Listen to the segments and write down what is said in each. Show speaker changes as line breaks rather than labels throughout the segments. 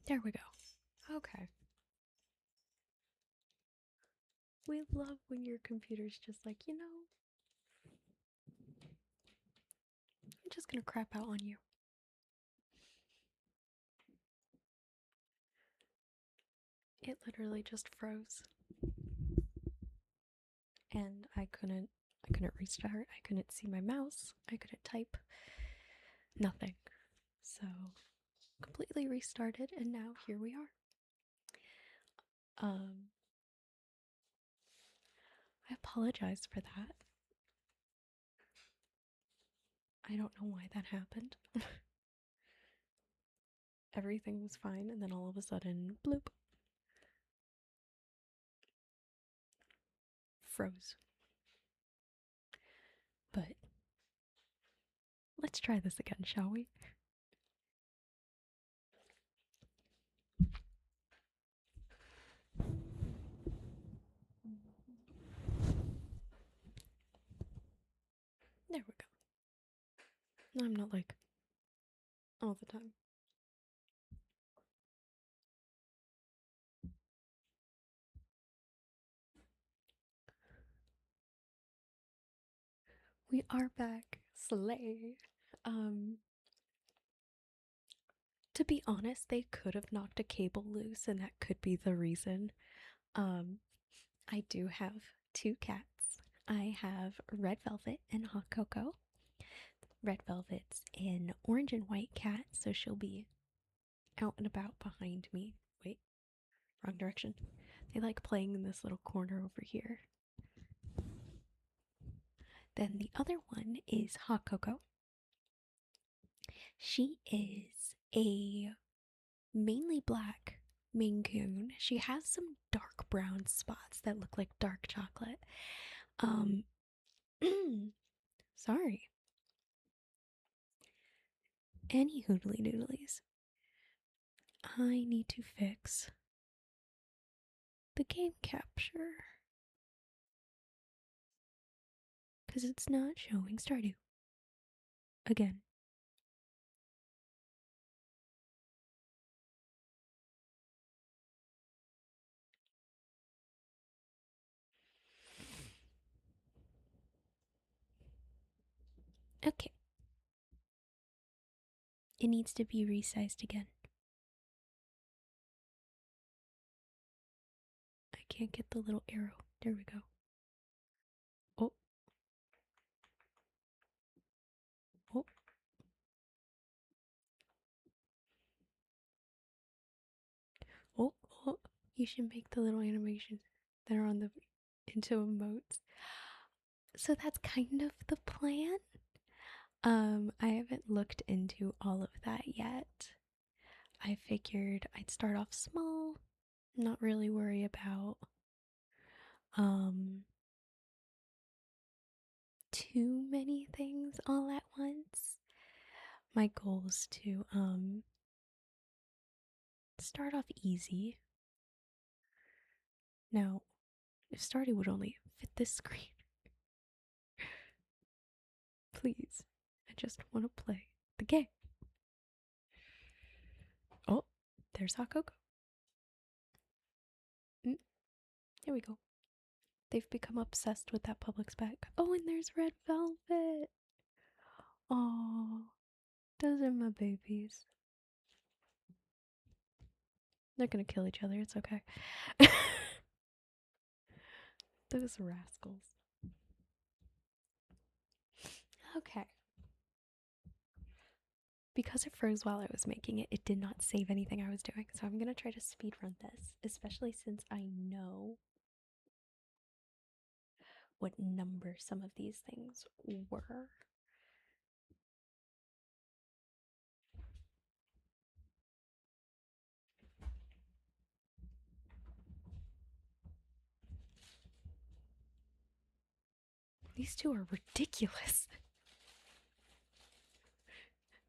There we go. Okay. We love when your computer's just like, I'm just gonna crap out on you. It literally just froze. And I couldn't restart. I couldn't see my mouse. I couldn't type. Nothing. So completely restarted, and now here we are. I apologize for that. I don't know why that happened. Everything was fine, and then all of a sudden, bloop. Froze. But let's try this again, shall we? There we go. No, I'm not like all the time. We are back. Slay. To be honest, they could have knocked a cable loose, and that could be the reason. I do have two cats. I have Red Velvet and Hot Cocoa. Red Velvet's an orange and white cat, so she'll be out and about behind me. Wait, wrong direction. They like playing in this little corner over here. Then the other one is Hot Cocoa. She is a mainly black Maine Coon. She has some dark brown spots that look like dark chocolate. Sorry. Any hoodly doodlies. I need to fix the game capture because it's not showing Stardew again. Okay. It needs to be resized again. I can't get the little arrow. There we go. Oh. Oh. Oh. Oh. You should make the little animations that are on the into emotes. So that's kind of the plan. I haven't looked into all of that yet. I figured I'd start off small, not really worry about too many things all at once. My goal is to start off easy. Now, if Stardew would only fit this screen, please. I just want to play the game. Oh, there's Hot Cocoa. There we go. They've become obsessed with that public spec. Oh, and there's Red Velvet. Oh, those are my babies. They're gonna kill each other, it's okay. Those rascals. Okay. Because it froze while I was making it, it did not save anything I was doing. So I'm gonna try to speedrun this, especially since I know what number some of these things were. These two are ridiculous.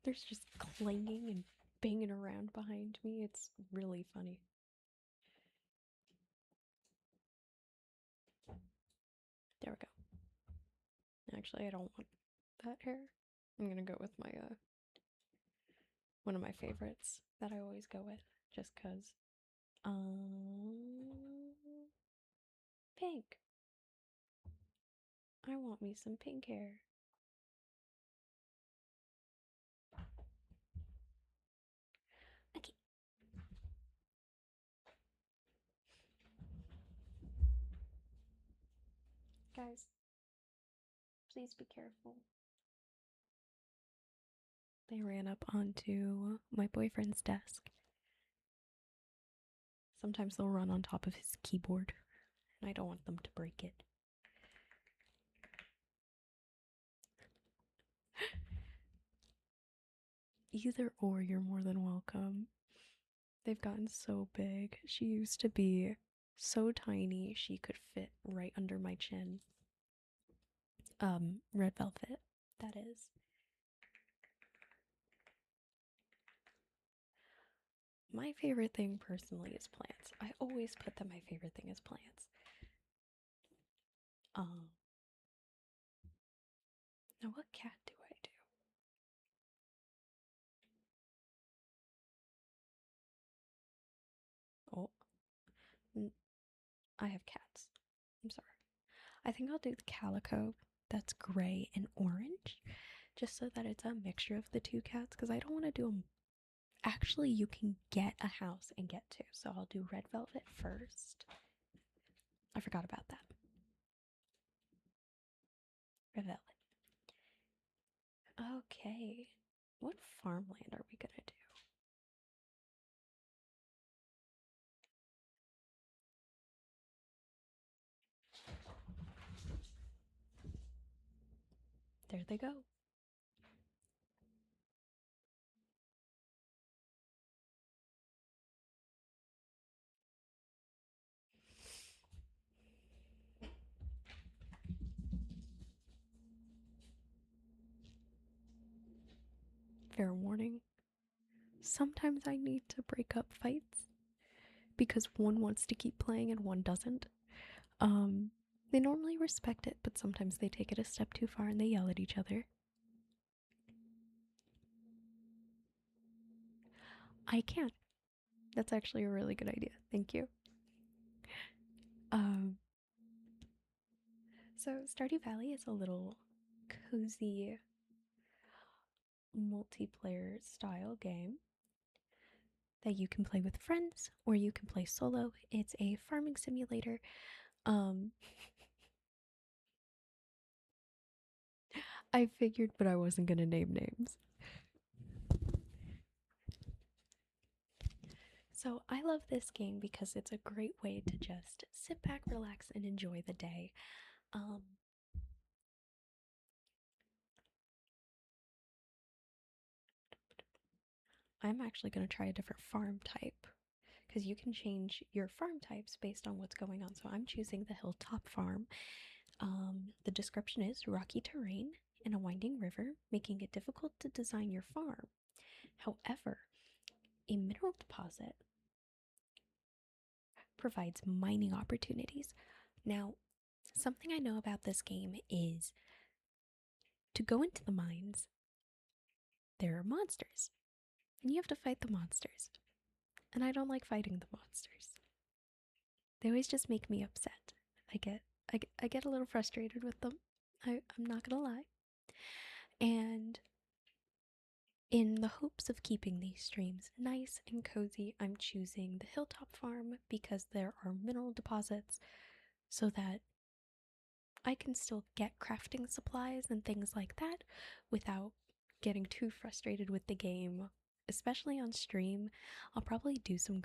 There's just clanging and banging around behind me. It's really funny. There we go. Actually, I don't want that hair. I'm gonna go with my one of my favorites that I always go with. just because. Pink. I want me some pink hair. Okay. Guys, please be careful. They ran up onto my boyfriend's desk. Sometimes they'll run on top of his keyboard, and I don't want them to break it. Either or, you're more than welcome. They've gotten so big. She used to be so tiny she could fit right under my chin. Red velvet, that is. My favorite thing personally is plants. I always put that my favorite thing is plants. Now what cat do I do? Oh, I have cats. I'm sorry. I think I'll do the calico that's gray and orange, just so that it's a mixture of the two cats, because I don't want to do them. Actually, you can get a house and get two, so I'll do red velvet first. I forgot about that. Red velvet. Okay, what farmland are we gonna do? There they go. Fair warning. Sometimes I need to break up fights because one wants to keep playing and one doesn't. They normally respect it, but sometimes they take it a step too far and they yell at each other. I can. That's actually a really good idea. Thank you. So Stardew Valley is a little cozy multiplayer style game that you can play with friends or you can play solo. It's a farming simulator. I figured, but I wasn't gonna name names. So I love this game because it's a great way to just sit back, relax, and enjoy the day. I'm actually going to try a different farm type because you can change your farm types based on what's going on. So I'm choosing the hilltop farm. The description is rocky terrain and a winding river, making it difficult to design your farm. However, a mineral deposit provides mining opportunities. Now, something I know about this game is to go into the mines, there are monsters, and you have to fight the monsters. And I don't like fighting the monsters. They always just make me upset. I get a little frustrated with them. I'm not gonna lie. And in the hopes of keeping these streams nice and cozy, I'm choosing the hilltop farm because there are mineral deposits so that I can still get crafting supplies and things like that without getting too frustrated with the game, especially on stream. I'll probably do some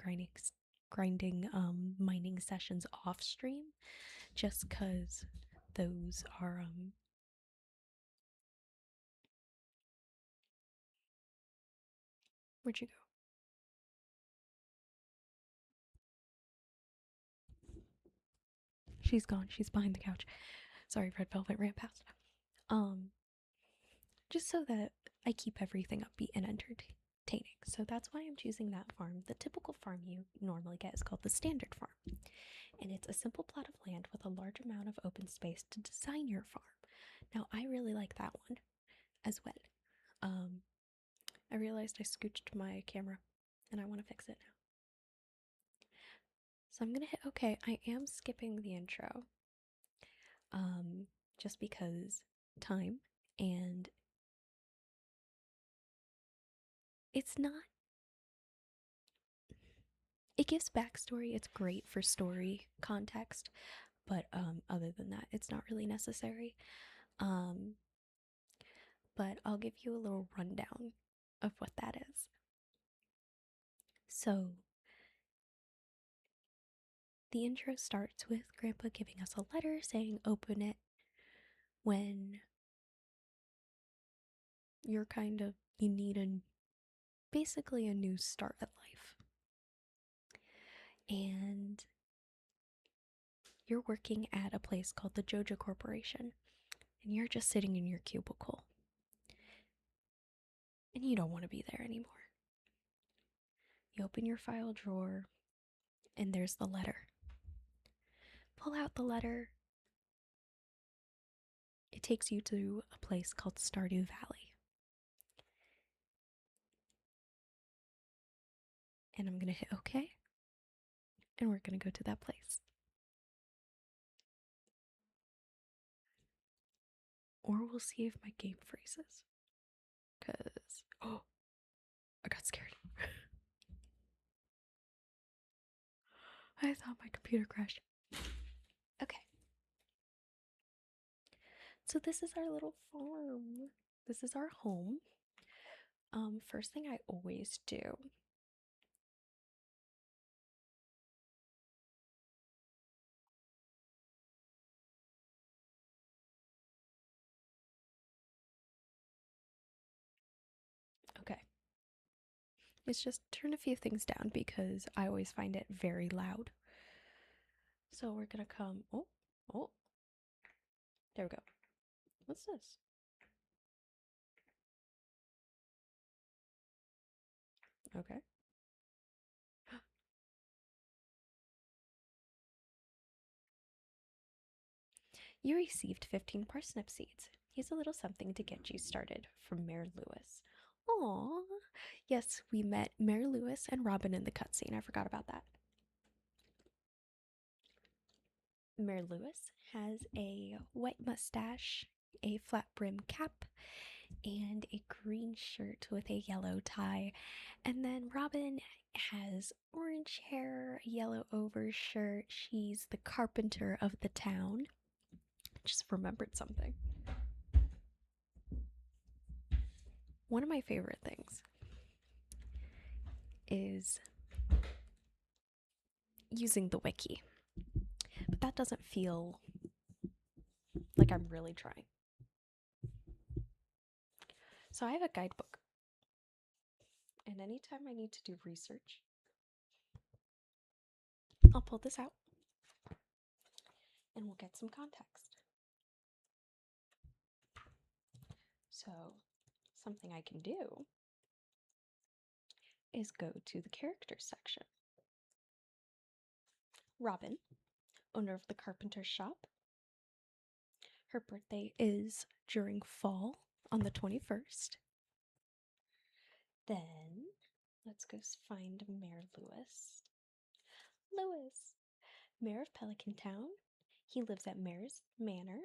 grinding mining sessions off stream just because those are where'd you go? She's gone. She's behind the couch. Sorry, Red Velvet ran past. Just so that I keep everything upbeat and entertaining. So that's why I'm choosing that farm. The typical farm you normally get is called the standard farm. And it's a simple plot of land with a large amount of open space to design your farm. Now, I really like that one as well. I realized I scooched my camera and I want to fix it now. So I'm gonna hit okay. I am skipping the intro. Um, just because time, and it's not, it gives backstory. It's great for story context, but other than that, it's not really necessary. Um, but I'll give you a little rundown of what that is. So the intro starts with Grandpa giving us a letter saying open it when you're you need basically a new start at life. And you're working at a place called the JoJo Corporation, and you're just sitting in your cubicle, and you don't want to be there anymore. You open your file drawer, and there's the letter. Pull out the letter. It takes you to a place called Stardew Valley. And I'm going to hit OK, and we're going to go to that place. Or we'll see if my game freezes. Because, oh, I got scared. I thought my computer crashed. Okay. So this is our little farm. This is our home. First thing I always do okay, is just turn a few things down because I always find it very loud. So we're gonna come, oh, there we go. What's this? Okay. You received 15 parsnip seeds. Here's a little something to get you started from Mayor Lewis. Aww. Yes, we met Mayor Lewis and Robin in the cutscene. I forgot about that. Mayor Lewis has a white mustache, a flat brim cap, and a green shirt with a yellow tie. And then Robin has orange hair, a yellow overshirt. She's the carpenter of the town. Just remembered something. One of my favorite things is using the wiki, but that doesn't feel like I'm really trying. So I have a guidebook, and anytime I need to do research, I'll pull this out and we'll get some context. So something I can do is go to the characters section. Robin, owner of the carpenter shop. Her birthday is during fall on the 21st. Then let's go find Mayor Lewis. Lewis, Mayor of Pelican Town. He lives at Mayor's Manor.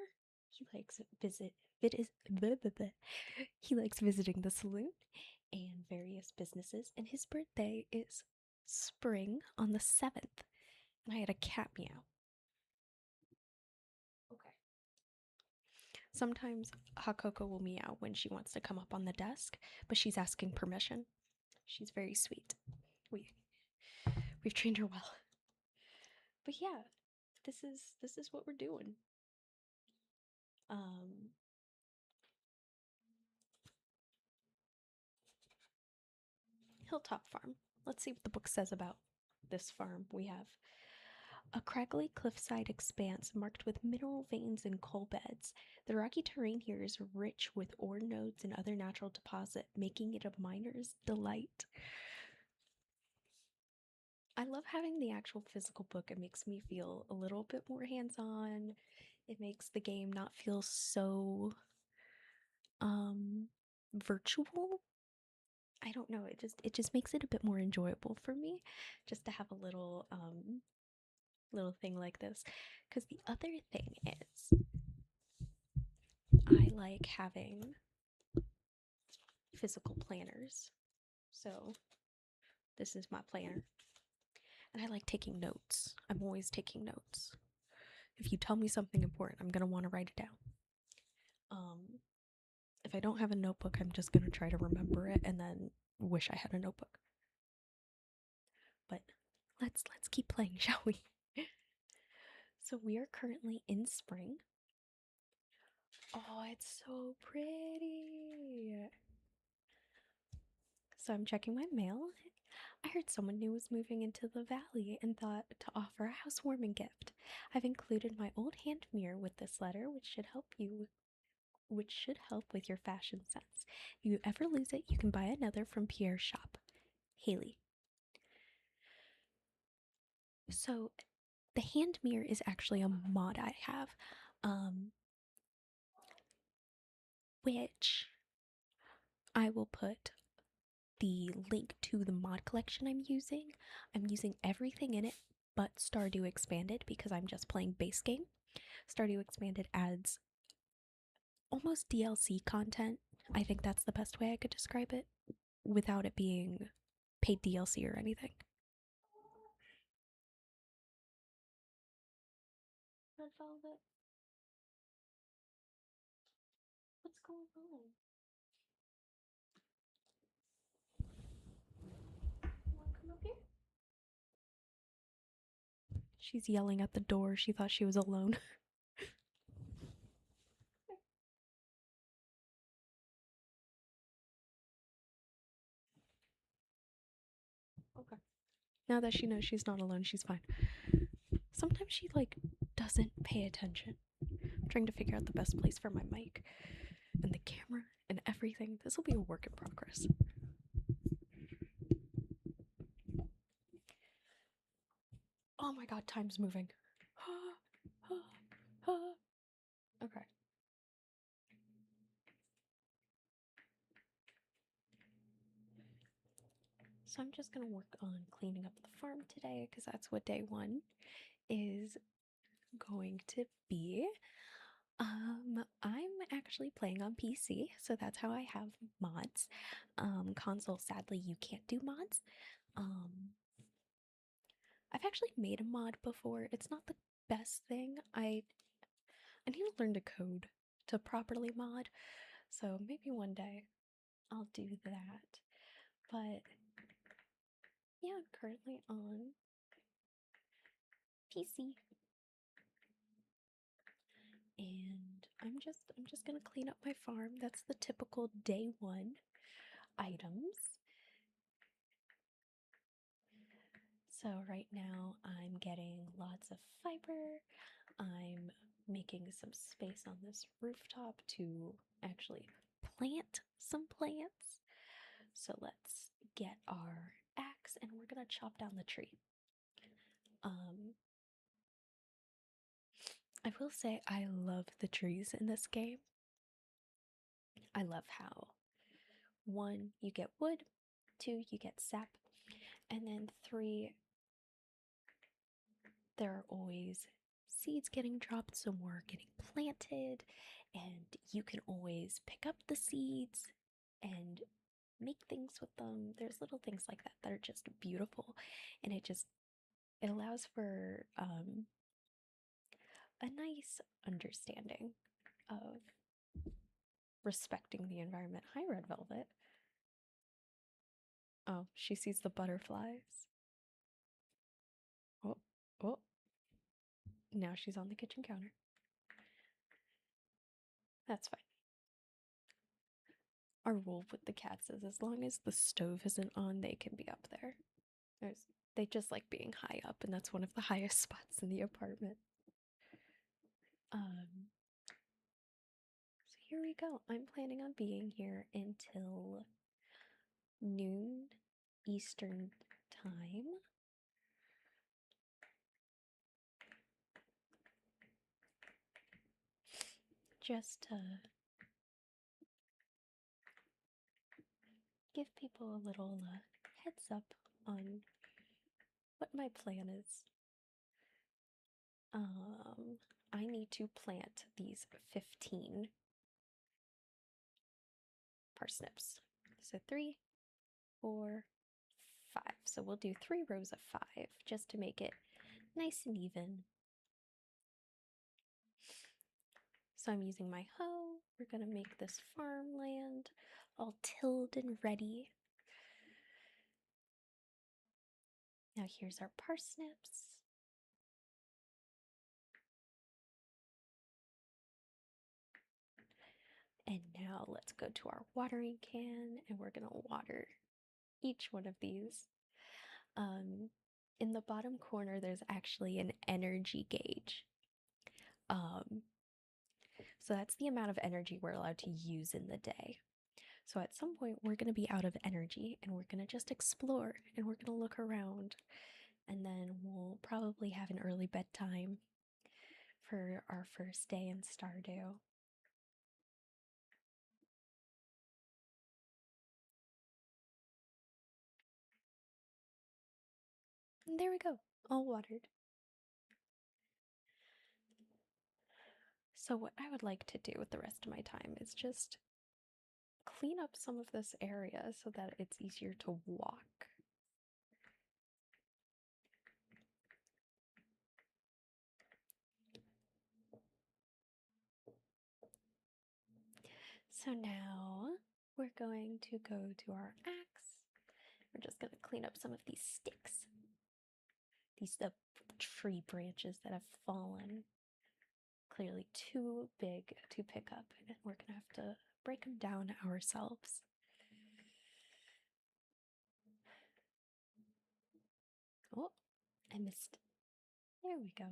He likes he likes visiting the saloon and various businesses, and his birthday is spring on the 7th. And I had a cat meow. Okay. Sometimes Hot Cocoa will meow when she wants to come up on the desk, but she's asking permission. She's very sweet. We've trained her well. But yeah, this is what we're doing. Hilltop Farm. Let's see what the book says about this farm. We have a craggly cliffside expanse marked with mineral veins and coal beds. The rocky terrain here is rich with ore nodes and other natural deposit, making it a miner's delight. I love having the actual physical book. It makes me feel a little bit more hands-on. It makes the game not feel so virtual. I don't know, it just makes it a bit more enjoyable for me just to have a little little thing like this. Because the other thing is, I like having physical planners. So this is my planner. And I like taking notes. I'm always taking notes. If you tell me something important, I'm going to want to write it down. If I don't have a notebook, I'm just going to try to remember it and then wish I had a notebook. But let's keep playing, shall we? So we are currently in spring. Oh, it's so pretty. So I'm checking my mail. I heard someone new was moving into the valley and thought to offer a housewarming gift. I've included my old hand mirror with this letter, which should help with your fashion sense. If you ever lose it, you can buy another from Pierre's shop. Haley. So the hand mirror is actually a mod I have, which I will put the link to the mod collection I'm using. I'm using everything in it but Stardew Expanded because I'm just playing base game. Stardew Expanded adds almost DLC content. I think that's the best way I could describe it without it being paid DLC or anything. Red Velvet? What's going on? You wanna come up here? She's yelling at the door. She thought she was alone. Okay. Now that she knows she's not alone, she's fine. Sometimes she, like, doesn't pay attention. I'm trying to figure out the best place for my mic and the camera and everything. This will be a work in progress. Oh my god, time's moving. Okay. So I'm just gonna work on cleaning up the farm today because that's what day one is going to be. I'm actually playing on PC, so that's how I have mods. Console, sadly, you can't do mods. I've actually made a mod before. It's not the best thing. I need to learn to code to properly mod, so maybe one day I'll do that. But yeah, I'm currently on PC. And I'm just gonna clean up my farm. That's the typical day one items. So right now I'm getting lots of fiber. I'm making some space on this rooftop to actually plant some plants. So let's get our axe and we're gonna chop down the tree. I will say I love the trees in this game. I love how 1, you get wood, 2, you get sap, and then 3, there are always seeds getting dropped, so more getting planted, and you can always pick up the seeds and make things with them. There's little things like that that are just beautiful, and it allows for a nice understanding of respecting the environment. Hi, Red Velvet. Oh, she sees the butterflies. Oh, oh. Now she's on the kitchen counter. That's fine. Our rule with the cats is as long as the stove isn't on, they can be up there. They just like being high up, and that's one of the highest spots in the apartment. So here we go. I'm planning on being here until noon Eastern time. Just to give people a little heads up on what my plan is. Um, I need to plant these 15 parsnips. So 3, 4, 5. So we'll do 3 rows of 5 just to make it nice and even. So I'm using my hoe. We're gonna make this farmland all tilled and ready. Now here's our parsnips. And now let's go to our watering can and we're gonna water each one of these. In the bottom corner, there's actually an energy gauge. So that's the amount of energy we're allowed to use in the day. So at some point, we're going to be out of energy and we're going to just explore and we're going to look around. And then we'll probably have an early bedtime for our first day in Stardew. And there we go, all watered. So what I would like to do with the rest of my time is just clean up some of this area so that it's easier to walk. So now we're going to go to our axe. We're just going to clean up some of these sticks. These tree branches that have fallen. Clearly too big to pick up, and we're going to have to break them down ourselves. Oh, I missed. There we go.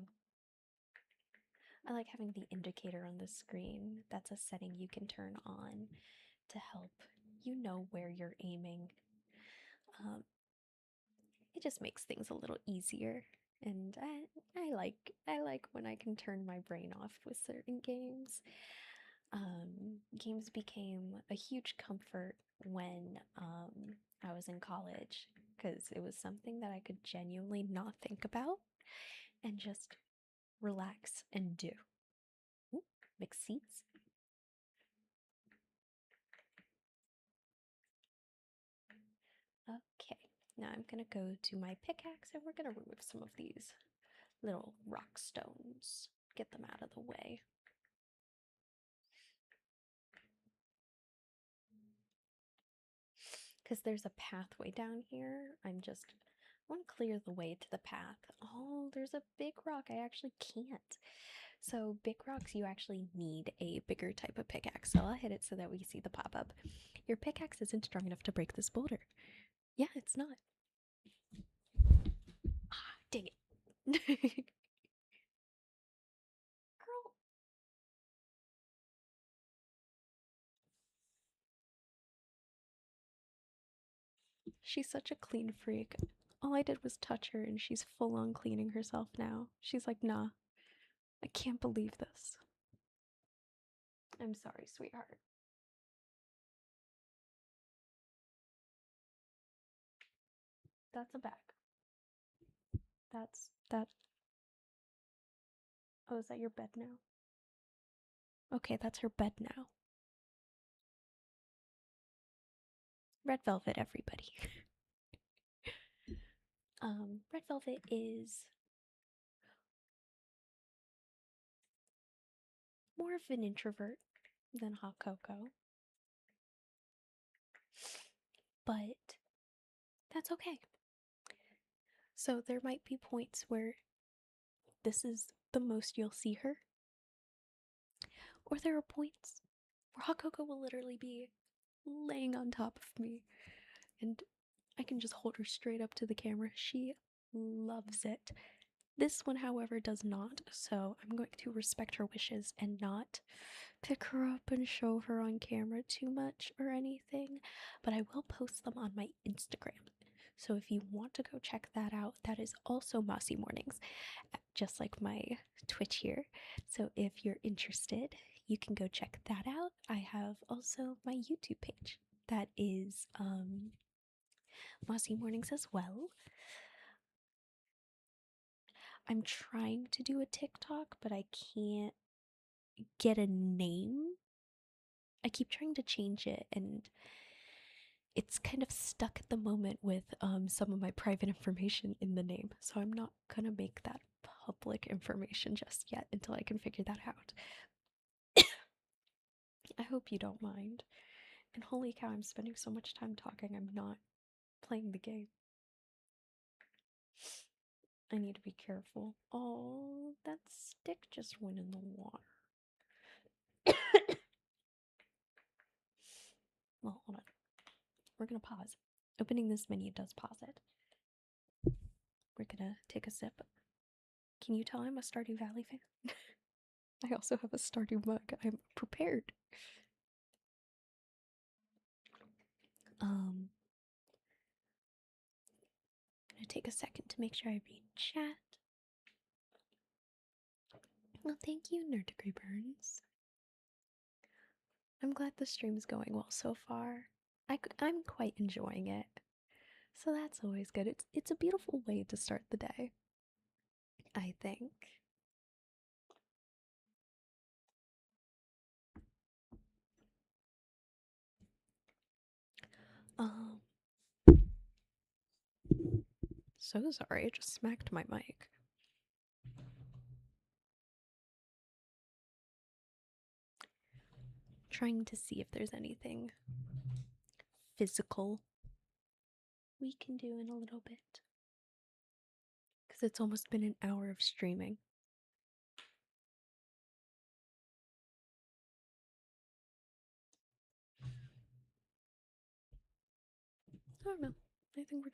I like having the indicator on the screen. That's a setting you can turn on to help you know where you're aiming. It just makes things a little easier, and I like when I can turn my brain off with certain games. Games became a huge comfort when I was in college because it was something that I could genuinely not think about and just relax and do. Ooh, mix seeds. Okay, now I'm gonna go to my pickaxe and we're gonna remove some of these little rock stones, get them out of the way. Because there's a pathway down here. I want to clear the way to the path. Oh, there's a big rock. I actually can't. So big rocks, you actually need a bigger type of pickaxe. So I'll hit it so that we see the pop-up. Your pickaxe isn't strong enough to break this boulder. Yeah, it's not. Ah, dang it. Girl. She's such a clean freak. All I did was touch her and she's full on cleaning herself now. She's like, nah, I can't believe this. I'm sorry, sweetheart. That's a bag. That. Oh, is that your bed now? Okay, that's her bed now. Red velvet, everybody. Red velvet is more of an introvert than hot cocoa. But that's okay. So there might be points where this is the most you'll see her. Or there are points where hot cocoa will literally be laying on top of me and I can just hold her straight up to the camera. She loves it. This one, however, does not, so I'm going to respect her wishes and not pick her up and show her on camera too much or anything, but I will post them on my Instagram. So if you want to go check that out, that is also Mossy Mornings, just like my Twitch here. So if you're interested, you can go check that out. I have also my YouTube page that is Mossy Mornings as well. I'm trying to do a TikTok, but I can't get a name. I keep trying to change it, and it's kind of stuck at the moment with some of my private information in the name. So I'm not gonna make that public information just yet until I can figure that out. I hope you don't mind. And holy cow, I'm spending so much time talking, I'm not playing the game. I need to be careful. Oh, that stick just went in the water. Well, hold on. We're gonna pause. Opening this menu does pause it. We're gonna take a sip. Can you tell I'm a Stardew Valley fan? I also have a Stardew mug. I'm prepared. Gonna take a second to make sure I read chat. Well, thank you, Nerd Degree Burns. I'm glad the stream's going well so far. I'm quite enjoying it. So that's always good. It's a beautiful way to start the day, I think. Um, so sorry, I just smacked my mic. Trying to see if there's anything physical we can do in a little bit. Because it's almost been an hour of streaming. I don't know. I think we're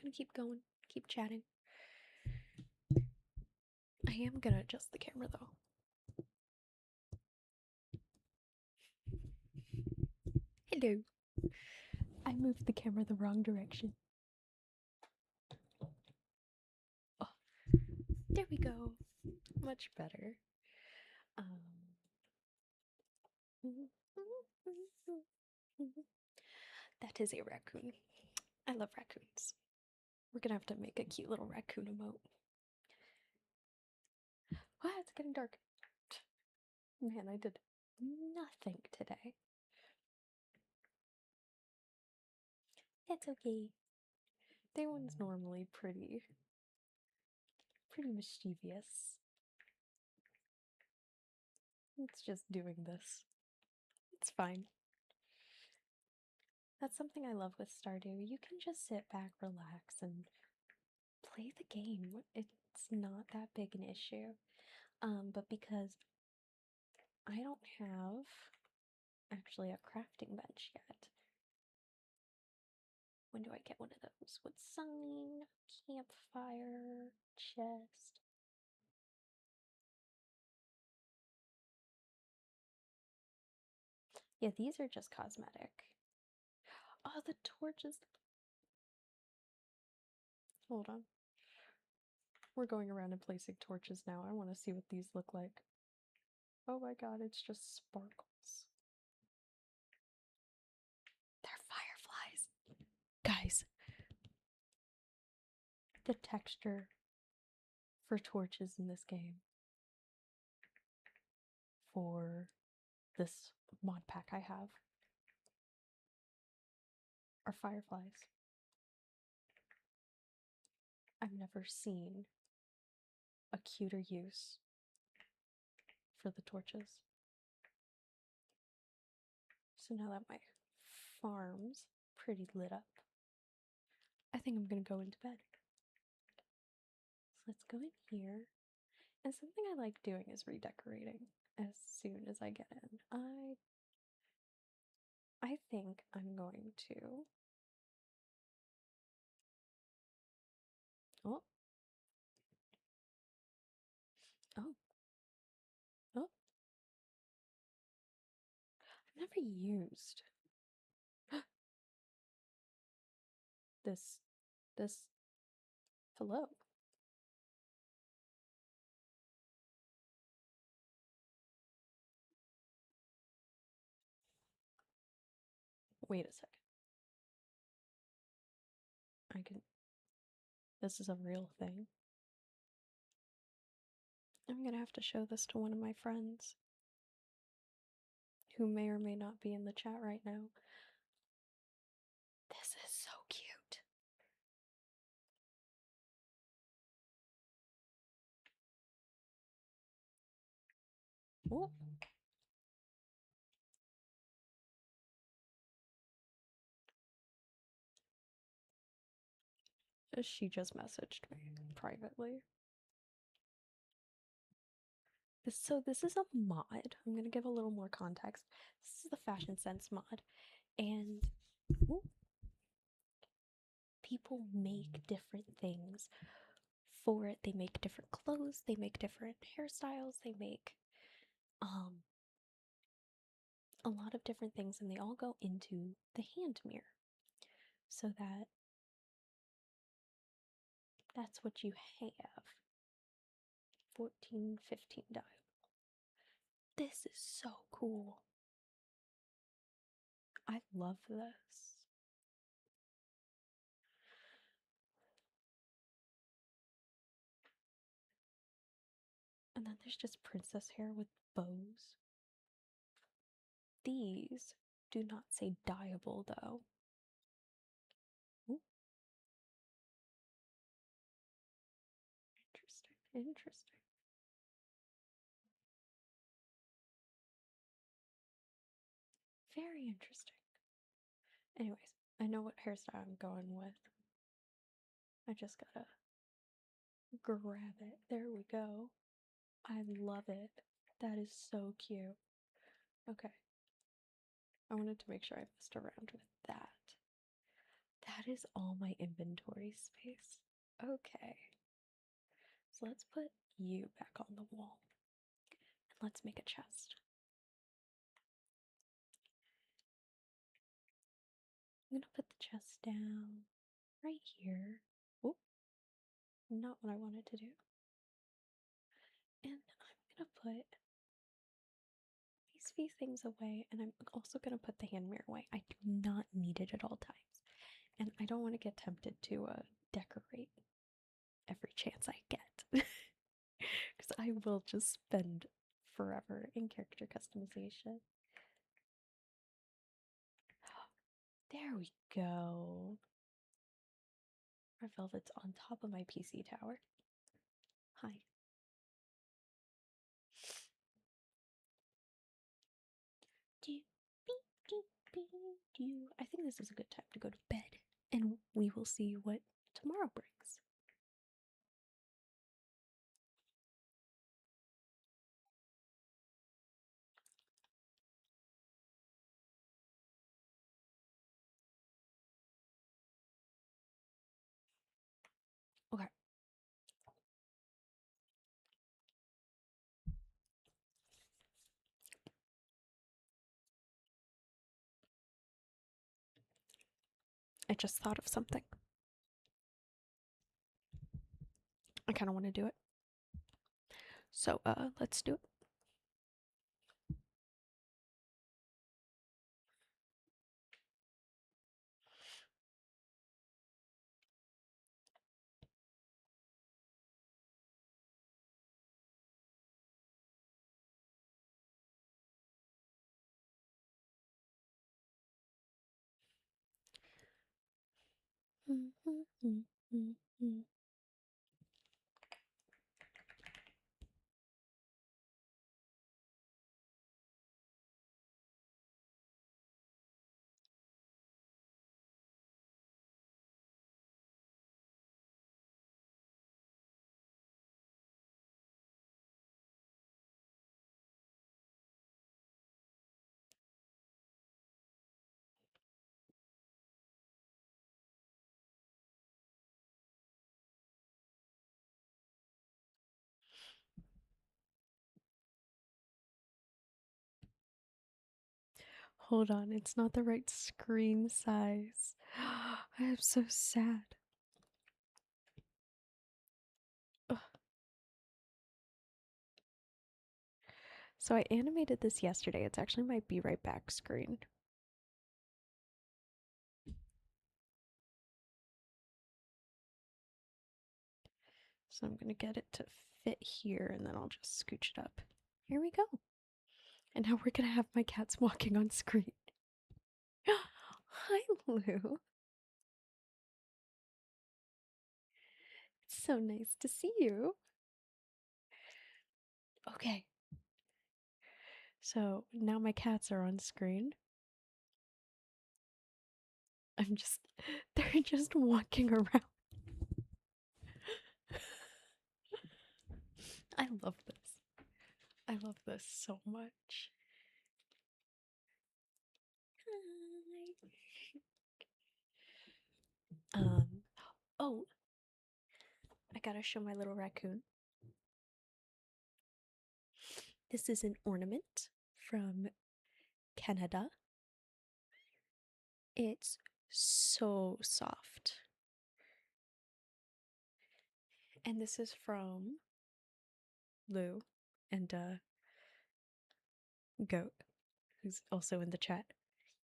gonna keep going, keep chatting. I am gonna adjust the camera though. Hello. I moved the camera the wrong direction. Oh, there we go. Much better. That is a raccoon. I love raccoons. We're gonna have to make a cute little raccoon emote. Wow, it's getting dark. Man, I did nothing today. That's okay. Day one's normally pretty mischievous. It's just doing this. It's fine. That's something I love with Stardew. You can just sit back, relax, and play the game. It's not that big an issue. But because I don't have actually a crafting bench yet. When do I get one of those? Wood sign, campfire, chest. Yeah, these are just cosmetic. Oh, the torches. Hold on. We're going around and placing torches now. I want to see what these look like. Oh my god, it's just sparkles. They're fireflies. Guys, the texture for torches in this game for this mod pack I have are fireflies. I've never seen a cuter use for the torches. So now that my farm's pretty lit up, I think I'm gonna go into bed. So let's go in here. And something I like doing is redecorating as soon as I get in. I think I'm going to. Oh. Oh. Oh. I've never used this hello. Wait a second. I can. This is a real thing. I'm gonna have to show this to one of my friends who may or may not be in the chat right now. This is so cute. Oh. She just messaged me privately. So this is a mod. I'm gonna give a little more context. This is the Fashion Sense mod, and ooh, people make different things for it. They make different clothes, they make different hairstyles, they make a lot of different things, and they all go into the hand mirror so that's what you have. 14, 15 dial. This is so cool. I love this. And then there's just princess hair with bows. These do not say dyeable though. Ooh. Interesting, interesting. Very interesting. Anyways, I know what hairstyle I'm going with. I just gotta grab it. There we go. I love it. That is so cute. Okay. I wanted to make sure I messed around with that. That is all my inventory space. Okay. So let's put you back on the wall. And let's make a chest. I'm gonna put the chest down right here. Oh, not what I wanted to do. And I'm gonna put these few things away, and I'm also gonna put the hand mirror away. I do not need it at all times. And I don't want to get tempted to decorate every chance I get. Because I will just spend forever in character customization. There we go. Our velvet's on top of my PC tower. Hi. I think this is a good time to go to bed, and we will see what tomorrow brings. Okay. I just thought of something. I kind of want to do it. So, let's do it. Hold on, it's not the right screen size. I am so sad. Ugh. So I animated this yesterday. It's actually my Be Right Back screen. So I'm gonna get it to fit here, and then I'll just scooch it up. Here we go. And now we're gonna have my cats walking on screen. Hi, Lou. It's so nice to see you. Okay. So now my cats are on screen. They're just walking around. I love this. I love this so much. Hi. Oh, I gotta show my little raccoon. This is an ornament from Canada. It's so soft. And this is from Lou and Goat, who's also in the chat,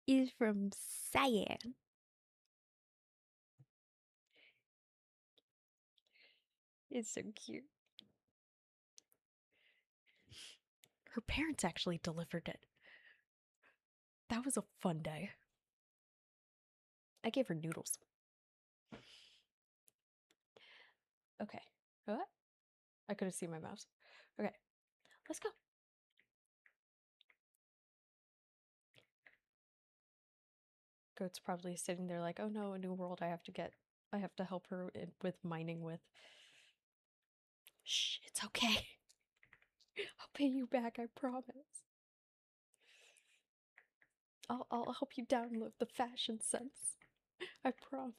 is from Cyan. It's so cute. Her parents actually delivered it. That was a fun day. I gave her noodles. Okay. What? I couldn't see my mouse. Okay. Let's go. Goat's probably sitting there like, oh no, a new world I have to help her with mining with. Shh, it's okay. I'll pay you back, I promise. I'll help you download the fashion sense. I promise.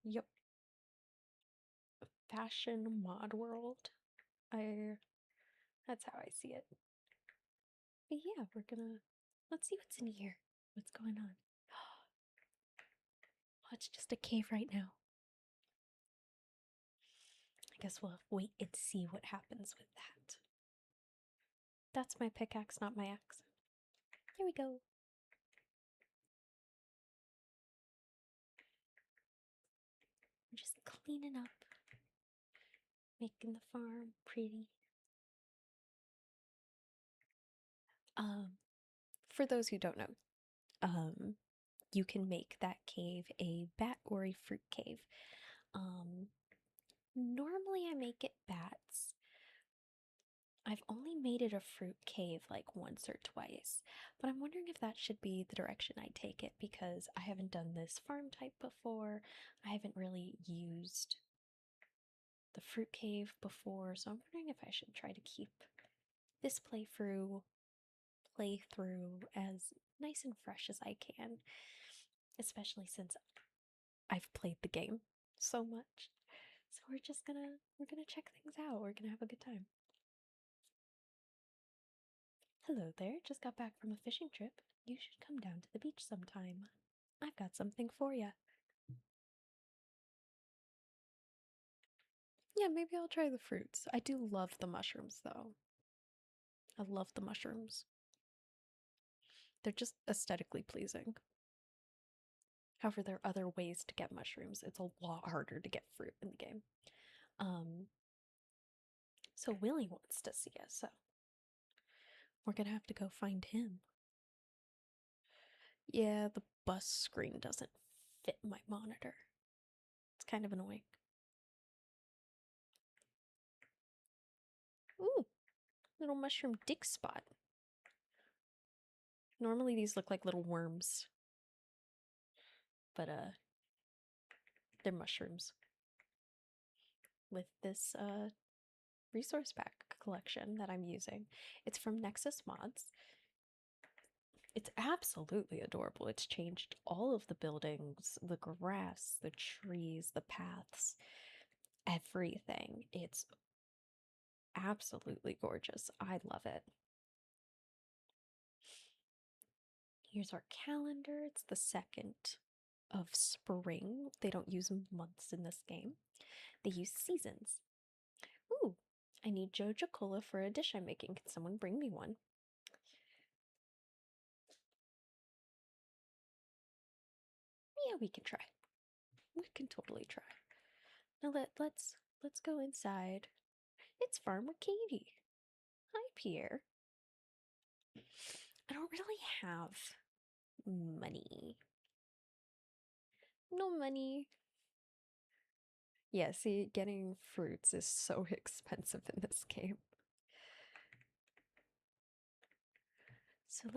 Yep. Fashion mod world. That's how I see it. But yeah, let's see what's in here. What's going on? Oh, it's just a cave right now. I guess we'll wait and see what happens with that. That's my pickaxe, not my axe. Here we go. I'm just cleaning up, making the farm pretty. For those who don't know, you can make that cave a bat or a fruit cave. Normally I make it bats. I've only made it a fruit cave like once or twice, but I'm wondering if that should be the direction I take it because I haven't done this farm type before. I haven't really used the fruit cave before, so I'm wondering if I should try to keep this playthrough as nice and fresh as I can, especially since I've played the game so much. So we're gonna check things out. We're gonna have a good time. Hello there, just got back from a fishing trip. You should come down to the beach sometime. I've got something for you. Yeah, maybe I'll try the fruits. I do love the mushrooms though. I love the mushrooms. They're just aesthetically pleasing. However, there are other ways to get mushrooms. It's a lot harder to get fruit in the game. So Willie wants to see us, so we're gonna have to go find him. Yeah, the bus screen doesn't fit my monitor. It's kind of annoying. Ooh, little mushroom dick spot. Normally these look like little worms, but they're mushrooms. With this resource pack collection that I'm using. It's from Nexus Mods. It's absolutely adorable. It's changed all of the buildings, the grass, the trees, the paths, everything. It's absolutely gorgeous. I love it. Here's our calendar. It's the 2nd of spring. They don't use months in this game, they use seasons. Ooh, I need Joja Cola for a dish I'm making. Can someone bring me one? Yeah, we can try. We can totally try. Now let's go inside. It's Farmer Katie. Hi, Pierre. I don't really have money. No money. Yeah, see, getting fruits is so expensive in this game. So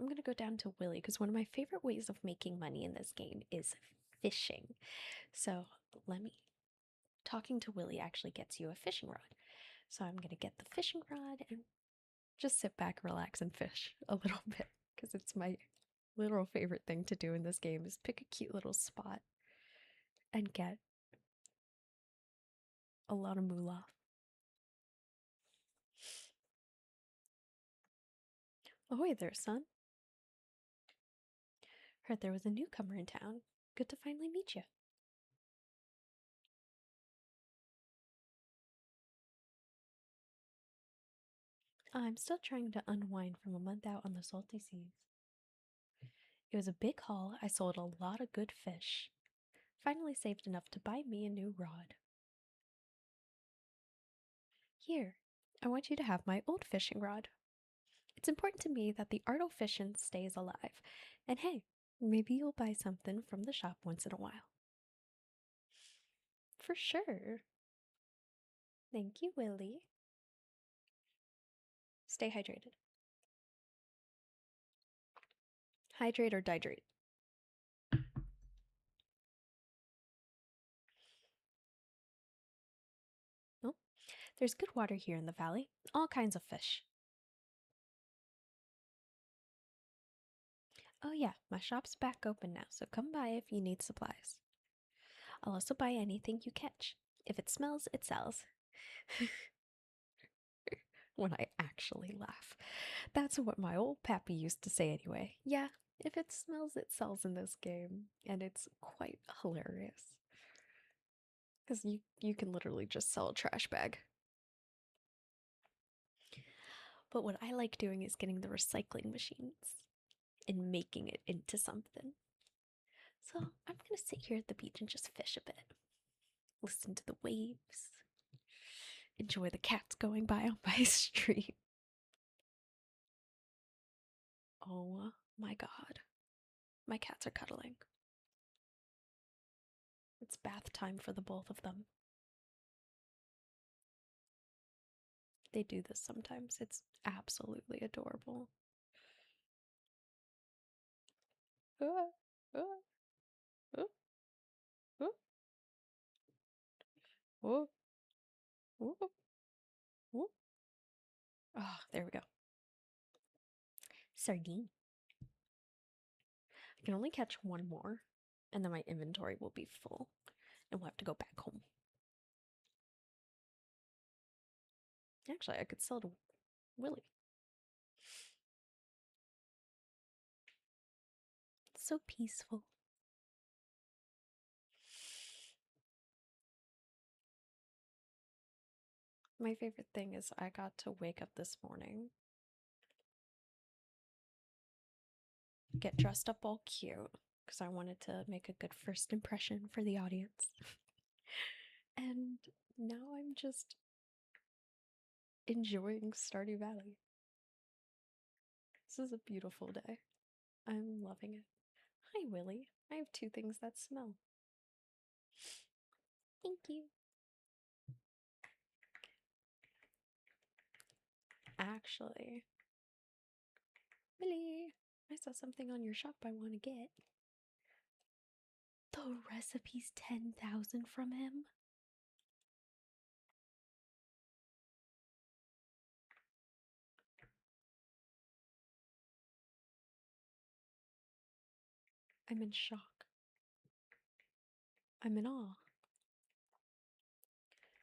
I'm gonna go down to Willy because one of my favorite ways of making money in this game is fishing. So talking to Willy actually gets you a fishing rod. So I'm gonna get the fishing rod and just sit back, relax, and fish a little bit because it's my literal favorite thing to do in this game is pick a cute little spot and get a lot of moolah. Ahoy there, son. Heard there was a newcomer in town. Good to finally meet you. I'm still trying to unwind from a month out on the salty seas. It was a big haul. I sold a lot of good fish. Finally saved enough to buy me a new rod. Here, I want you to have my old fishing rod. It's important to me that the art of fishing stays alive. And hey, maybe you'll buy something from the shop once in a while. For sure. Thank you, Willy. Stay hydrated. Hydrate or dihydrate. Oh, there's good water here in the valley. All kinds of fish. Oh yeah, my shop's back open now, so come by if you need supplies. I'll also buy anything you catch. If it smells, it sells. When I actually laugh. That's what my old pappy used to say anyway. Yeah, if it smells, it sells in this game, and it's quite hilarious. Because you can literally just sell a trash bag. But what I like doing is getting the recycling machines and making it into something. So I'm gonna sit here at the beach and just fish a bit. Listen to the waves. Enjoy the cats going by on my street. Oh my god. My cats are cuddling. It's bath time for the both of them. They do this sometimes. It's absolutely adorable. Ah, ah, ah, ah, oh, oh, oh. Ah, there we go. Sardine. I can only catch one more, and then my inventory will be full, and we'll have to go back home. Actually, I could sell to Willy. It's so peaceful. My favorite thing is I got to wake up this morning, get dressed up all cute, because I wanted to make a good first impression for the audience. And now I'm just enjoying Stardew Valley. This is a beautiful day. I'm loving it. Hi, Willy. I have two things that smell. Thank you. Actually, Willy, I saw something on your shop I want to get. The recipe's 10,000 from him? I'm in shock. I'm in awe.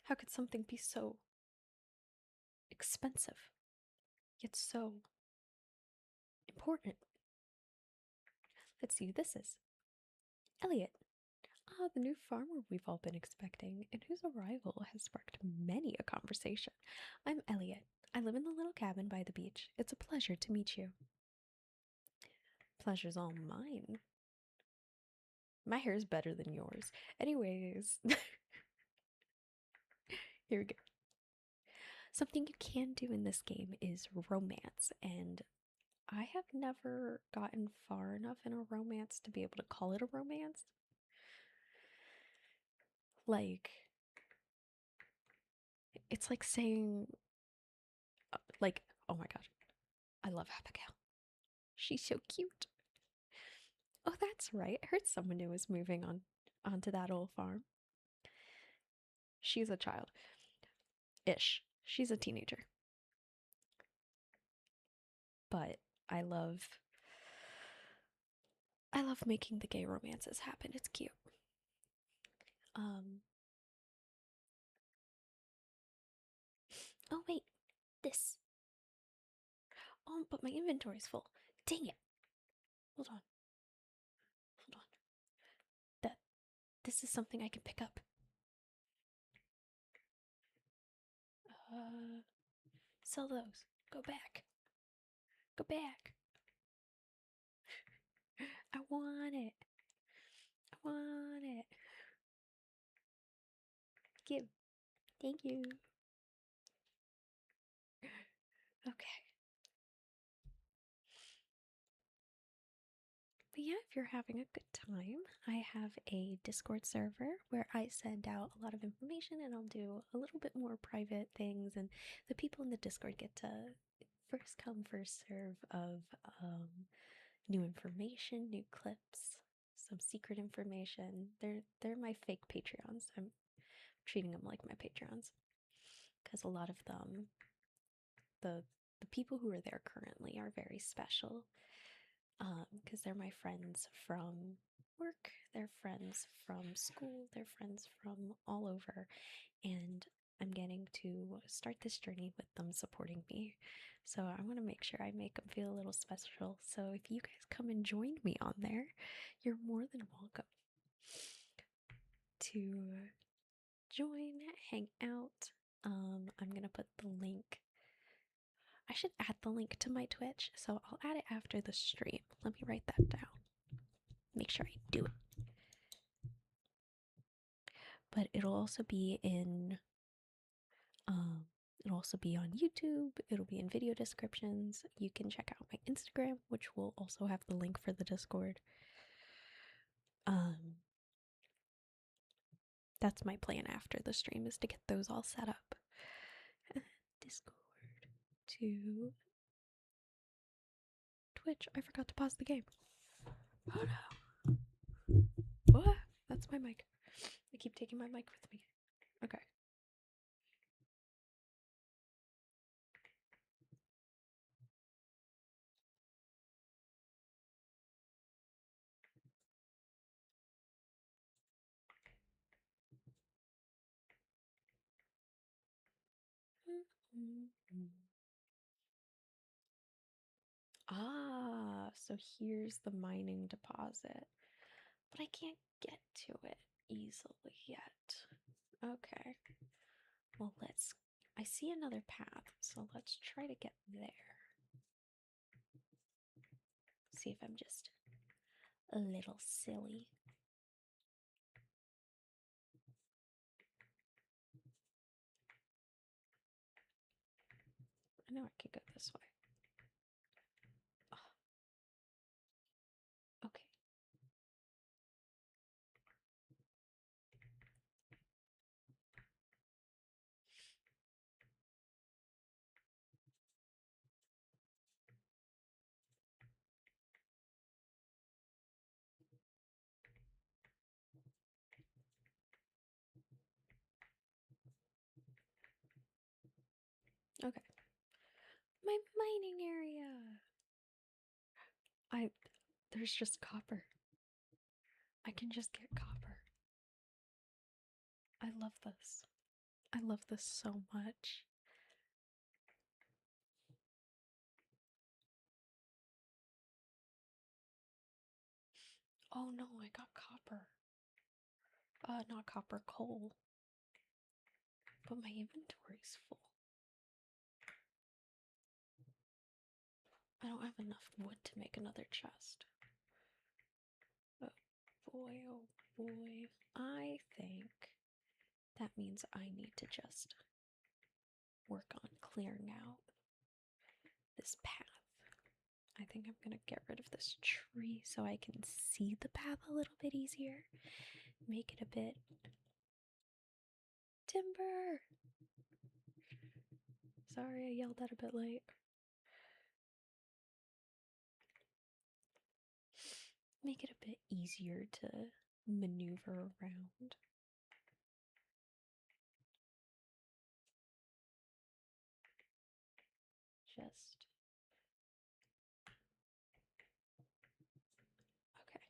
How could something be so expensive, yet so important? Let's see who this is. Elliot. Ah, the new farmer we've all been expecting, and whose arrival has sparked many a conversation. I'm Elliot. I live in the little cabin by the beach. It's a pleasure to meet you. Pleasure's all mine. My hair's better than yours. Anyways, here we go. Something you can do in this game is romance, and I have never gotten far enough in a romance to be able to call it a romance. Like, it's like saying, like, oh my god, I love Abigail. She's so cute. Oh, that's right. I heard someone new is moving onto that old farm. She's a child. Ish. She's a teenager. But I love making the gay romances happen. It's cute. Um Oh wait. This. Oh, but my inventory's full. Dang it. Hold on. Hold on. That this is something I can pick up. Uh Sell those. Go back. Go back. I want it. I want it. Give. Thank you. Okay. But yeah, if you're having a good time, I have a Discord server where I send out a lot of information and I'll do a little bit more private things. And the people in the Discord get to first come, first serve of new information, new clips, some secret information. They're my fake Patreons. I'm treating them like my Patreons because a lot of them, the people who are there currently, are very special. Because they're my friends from work, they're friends from school, they're friends from all over, and I'm getting to start this journey with them supporting me. So I want to make sure I make them feel a little special. So if you guys come and join me on there, you're more than welcome to join, hang out. I'm gonna put the link. I should add the link to my Twitch, so I'll add it after the stream. Let me write that down. Make sure I do it. But it'll also be in it'll also be on YouTube, it'll be in video descriptions. You can check out my Instagram, which will also have the link for the Discord. That's my plan after the stream, is to get those all set up. Discord to Twitch. I forgot to pause the game. Oh no. What? That's my mic. I keep taking my mic with me. Okay. Ah, so here's the mining deposit. But I can't get to it easily yet. Okay. Well, I see another path, so let's try to get there. See if I'm just a little silly. I know I could go this way. Oh. Okay. Okay. My mining area. There's just copper. I can just get copper. I love this. I love this so much. Oh no, I got copper. Not copper, coal. But my inventory's full. I don't have enough wood to make another chest. Oh boy. I think that means I need to just work on clearing out this path. I think I'm gonna get rid of this tree so I can see the path a little bit easier. Make it a bit timber. Sorry, I yelled that a bit late. Make it a bit easier to maneuver around. Just okay.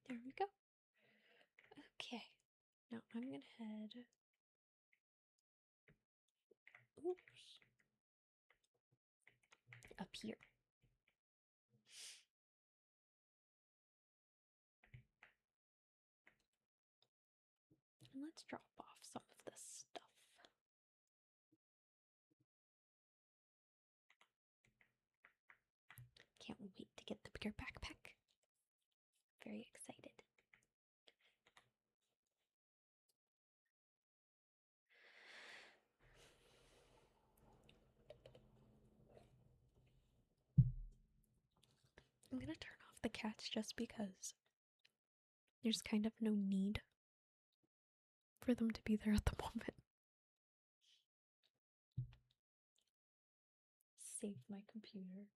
There we go. Okay. Now I'm gonna head. Oops. Up here. And let's drop off some of this stuff. Can't wait to get the bigger backpack. Very excited. I'm gonna turn off the cats just because there's kind of no need for them to be there at the moment. Save my computer.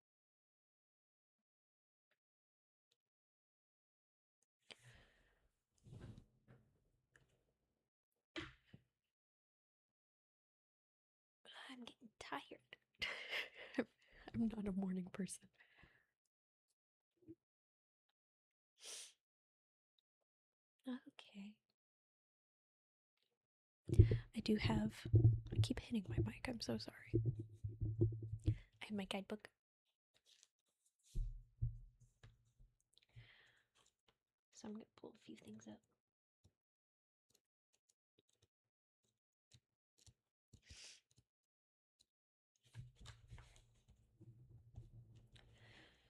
I'm getting tired. I'm not a morning person. Okay. I keep hitting my mic, I'm so sorry. I have my guidebook. So I'm gonna pull a few things up.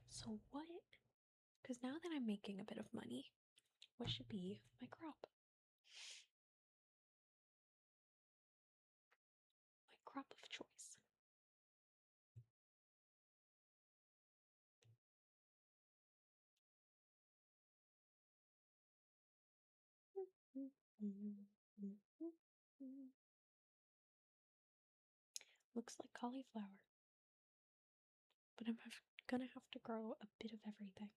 So what, because now that I'm making a bit of money, what should be my crop? My crop of choice. Looks like cauliflower. But I'm gonna have to grow a bit of everything.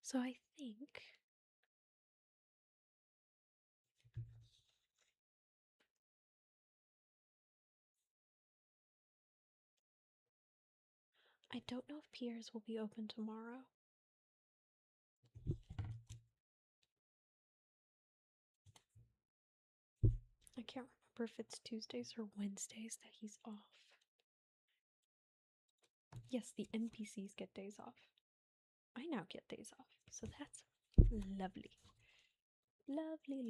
So I think I don't know if Pierre's will be open tomorrow. I can't remember if it's Tuesdays or Wednesdays that he's off. Yes, the NPCs get days off. I now get days off, so that's lovely. Lovely.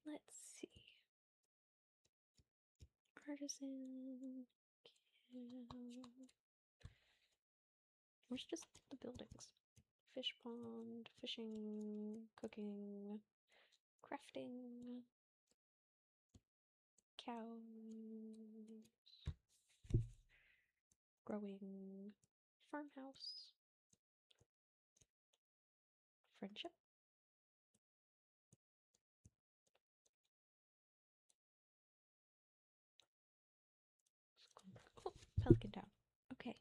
Let's see. Artisan. Where's just the buildings? Fish pond, fishing, cooking, crafting, cows, growing, farmhouse, friendship. Oh, Pelican Town. Okay.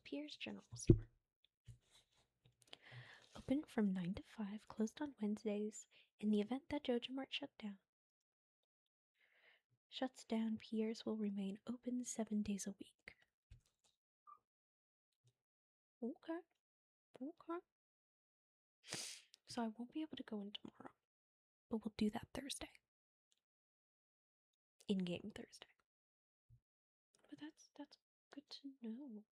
Pierre's General Store. Open from 9 to 5, closed on Wednesdays in the event that Joja Mart shuts down, Pierre's will remain open 7 days a week. Okay. Okay. So I won't be able to go in tomorrow, but we'll do that Thursday. In-game Thursday. But that's good to know.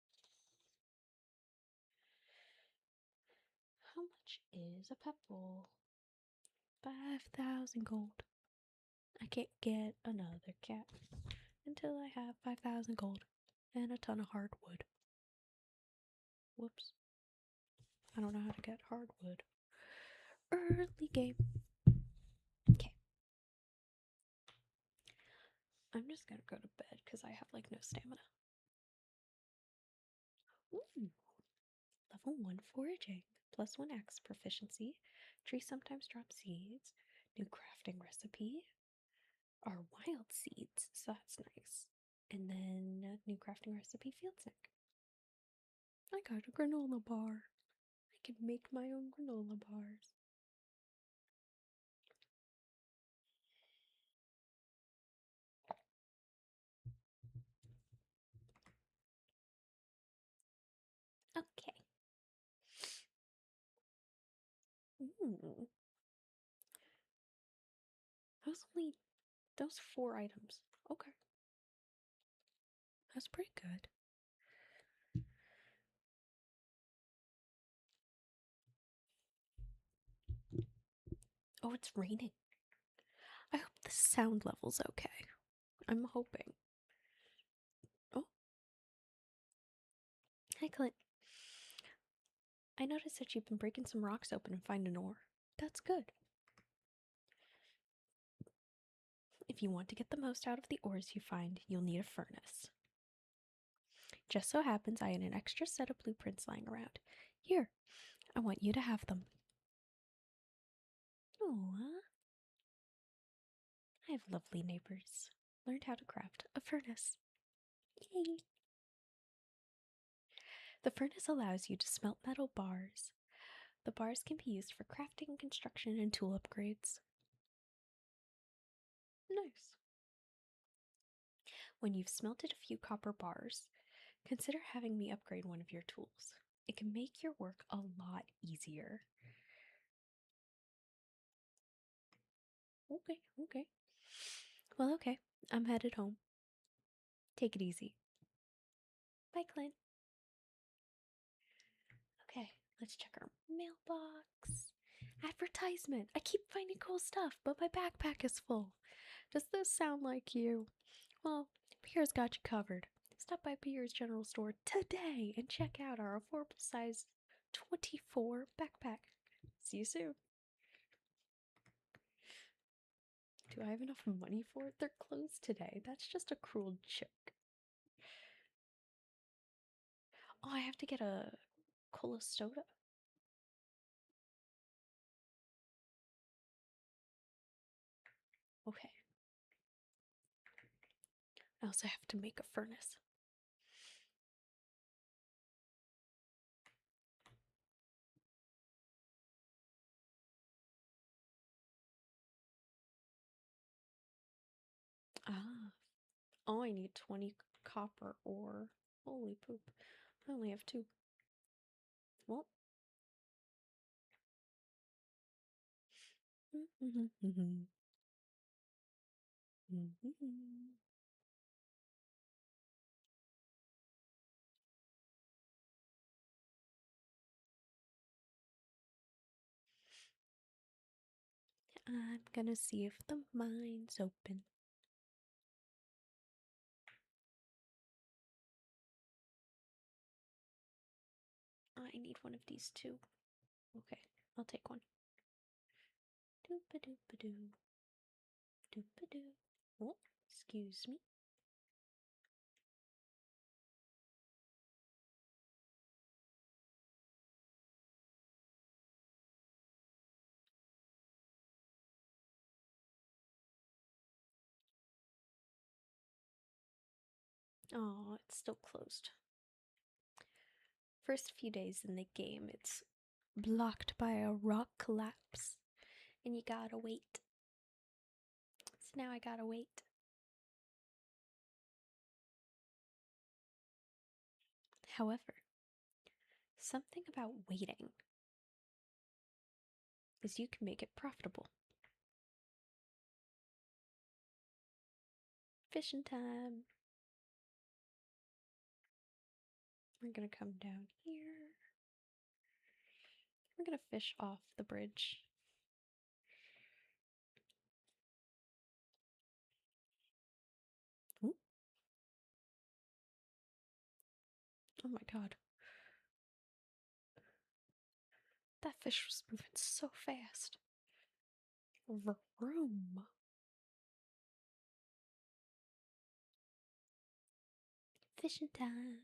How much is a pebble? 5,000 gold. I can't get another cat until I have 5,000 gold and a ton of hardwood. Whoops. I don't know how to get hardwood. Early game. Okay. I'm just gonna go to bed because I have like no stamina. Ooh. Level 1 foraging. Plus 1 axe proficiency. Trees sometimes drop seeds. New crafting recipe. Are wild seeds, so that's nice. And then new crafting recipe field snack. I got a granola bar. I can make my own granola bars. Okay. Ooh. Those 4 items. Okay. That's pretty good. Oh, it's raining. I hope the sound level's okay. I'm hoping. Oh. Hi, Clint. I noticed that you've been breaking some rocks open and finding ore. That's good. If you want to get the most out of the ores you find, you'll need a furnace. Just so happens I had an extra set of blueprints lying around. Here, I want you to have them. Aww. I have lovely neighbors. Learned how to craft a furnace. Yay! The furnace allows you to smelt metal bars. The bars can be used for crafting, construction, and tool upgrades. Nice. When you've smelted a few copper bars, consider having me upgrade one of your tools. It can make your work a lot easier. Okay, okay. Well, okay. I'm headed home. Take it easy. Bye, Clint. Okay, let's check our mailbox. Advertisement. I keep finding cool stuff, but my backpack is full. Does this sound like you? Well, Pierre's got you covered. Stop by Pierre's General Store today and check out our affordable size 24 backpack. See you soon. Do I have enough money for it? They're closed today. That's just a cruel joke. Oh, I have to get a cola soda. Okay. I also have to make a furnace. Ah. Oh, I need 20 copper ore. Holy poop. I only have 2. Well. I'm gonna see if the mine's open. I need one of these too. Okay, I'll take one. Doop-a-doop-a-doo. Doop-a-doo. Oh, excuse me. Oh, it's still closed. first few days in the game, it's blocked by a rock collapse, and you gotta wait. So now I gotta wait. However, something about waiting is you can make it profitable. Fishing time. We're gonna come down here. We're gonna fish off the bridge. Ooh. Oh my god. That fish was moving so fast. Vroom. Fishing time.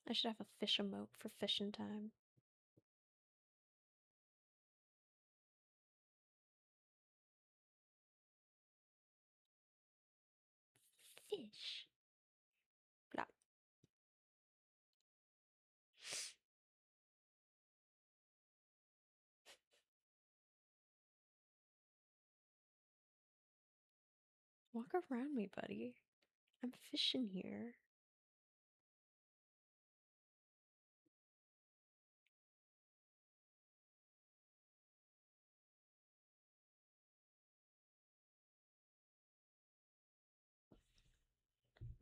I should have a fish emote for fishing time. Fish. Blah. Walk around me, buddy. I'm fishing here.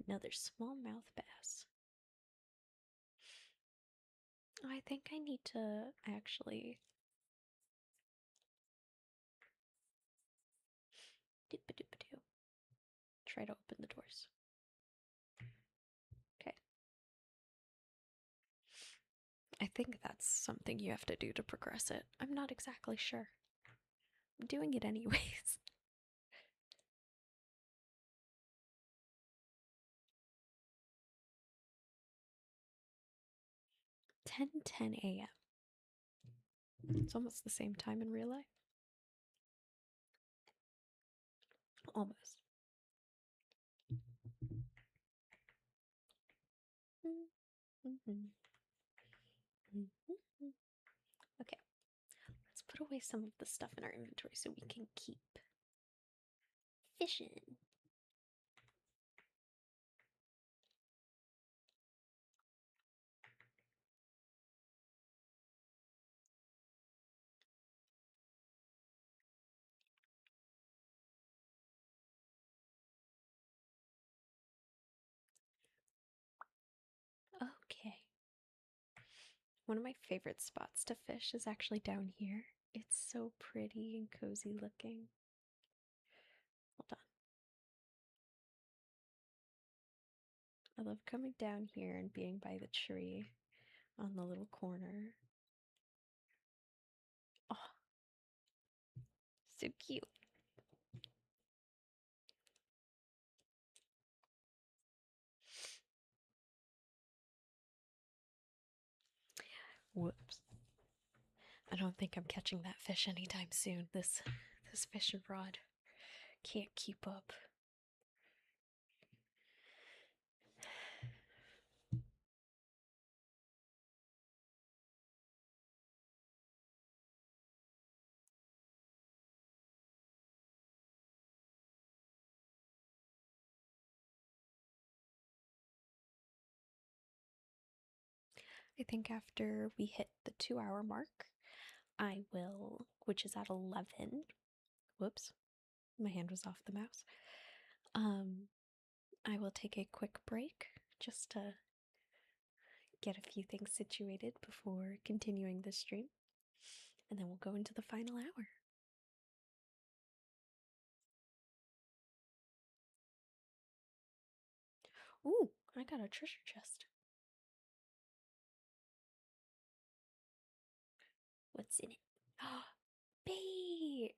Another smallmouth bass. I think I need to actually dip-a-dip-a-doo. Try to open the doors. Okay. I think that's something you have to do to progress it. I'm not exactly sure. I'm doing it anyways. 10:10 a.m. It's almost the same time in real life. Almost. Okay, let's put away some of the stuff in our inventory so we can keep fishing. Okay. One of my favorite spots to fish is actually down here. It's so pretty and cozy looking. Hold on. I love coming down here and being by the tree on the little corner. Oh, so cute. Whoops. I don't think I'm catching that fish anytime soon. This fishing rod can't keep up. I think after we hit the 2-hour mark, I will, which is at 11. Whoops, my hand was off the mouse. I will take a quick break just to get a few things situated before continuing the stream, and then we'll go into the final hour. Ooh, I got a treasure chest. What's in it? Bait!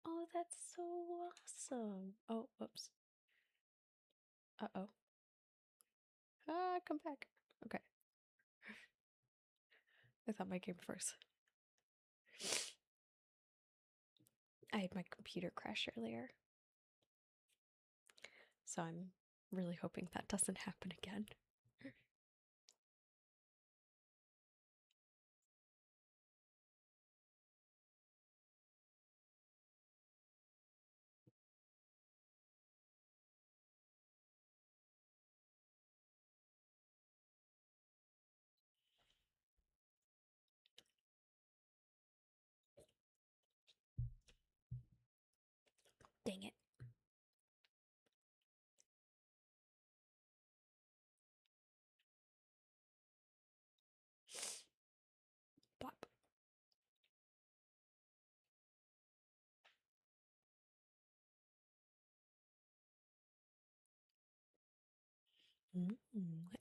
Oh, that's so awesome. Oh, whoops. Uh-oh. Ah, come back. Okay. I thought mine came first. I had my computer crash earlier, so I'm really hoping that doesn't happen again.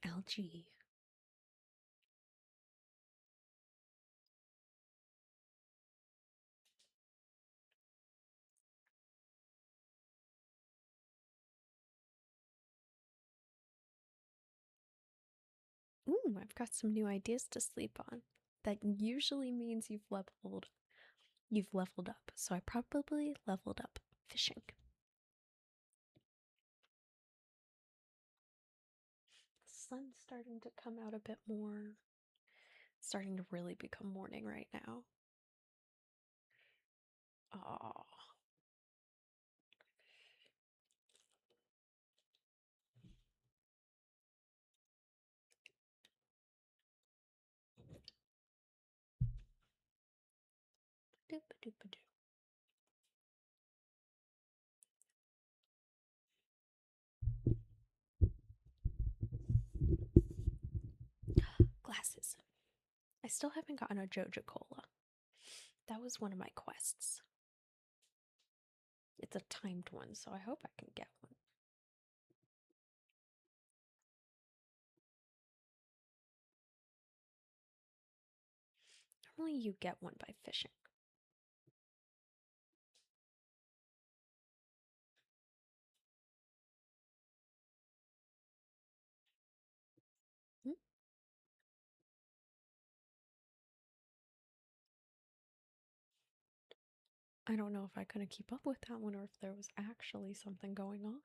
Algae. I've got some new ideas to sleep on. That usually means you've leveled up. So I probably leveled up fishing. The sun's starting to come out a bit more. It's starting to really become morning right now. Oh. Doop-a-doop-a-doo. Glasses. I still haven't gotten a Joja Cola. That was one of my quests. It's a timed one, so I hope I can get one. Normally you get one by fishing. Hmm? I don't know if I couldn't keep up with that one or if there was actually something going on.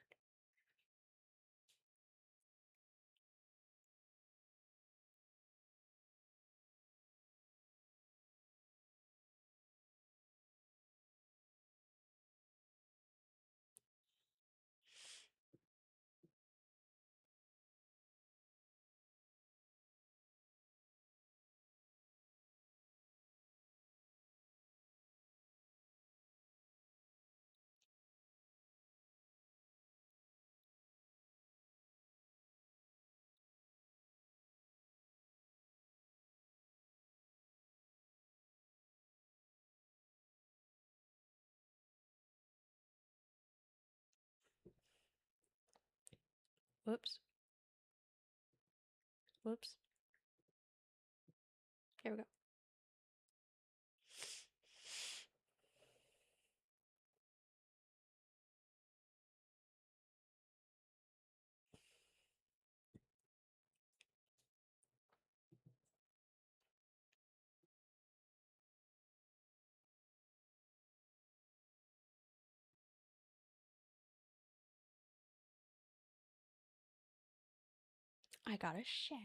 Whoops. Whoops. Here we go. I got a shad.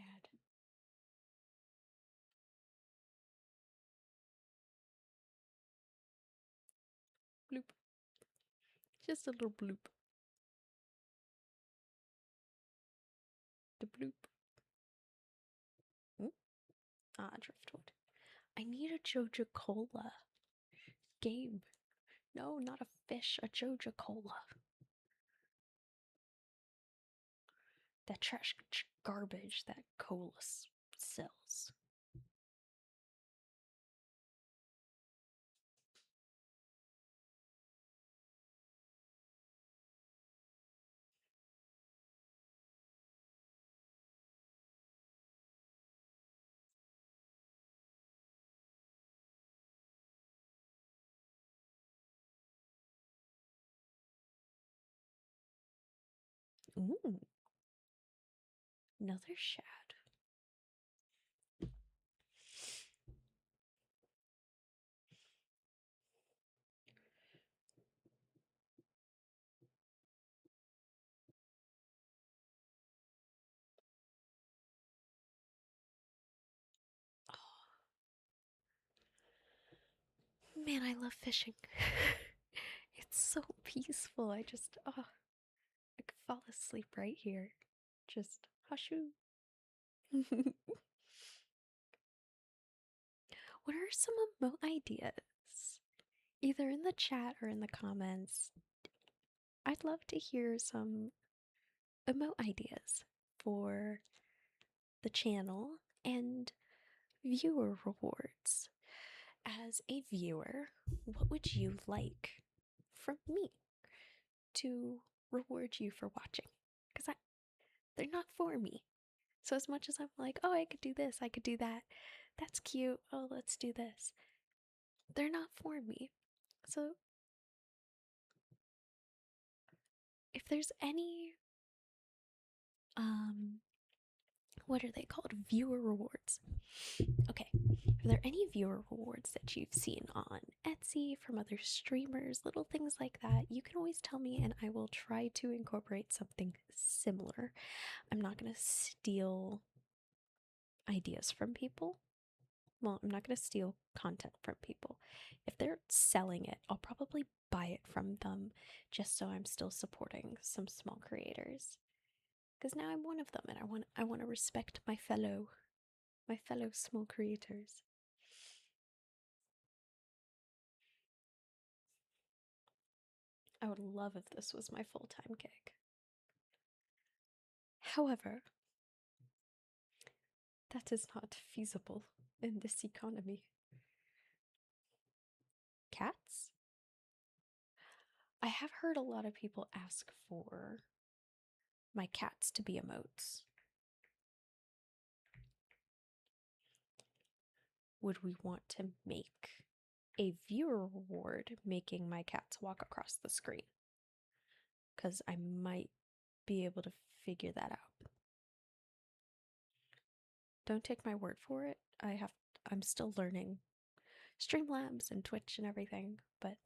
Bloop. Just a little bloop. The bloop. Driftwood. I need a Joja Cola. Game. No, not a fish, a Joja Cola. That trash garbage that cola sells. Ooh. Another shad. Oh. Man, I love fishing. It's so peaceful. I could fall asleep right here. Just hushoo. What are some emote ideas? Either in the chat or in the comments. I'd love to hear some emote ideas for the channel and viewer rewards. As a viewer, what would you like from me to reward you for watching? Because They're not for me. So as much as I'm like, oh, I could do this, I could do that, that's cute, oh, let's do this, they're not for me. So if there's any, what are they called? Viewer rewards. Okay. Are there any viewer rewards that you've seen on Etsy from other streamers, little things like that? You can always tell me and I will try to incorporate something similar. I'm not going to steal ideas from people. Well, I'm not going to steal content from people. If they're selling it, I'll probably buy it from them just so I'm still supporting some small creators. Because now I'm one of them and I want to respect my fellow small creators. I would love if this was my full-time gig. However, that is not feasible in this economy. Cats? I have heard a lot of people ask for my cats to be emotes. Would we want to make a viewer reward making my cats walk across the screen? Because I might be able to figure that out. Don't take my word for it. I'm still learning Streamlabs and Twitch and everything, but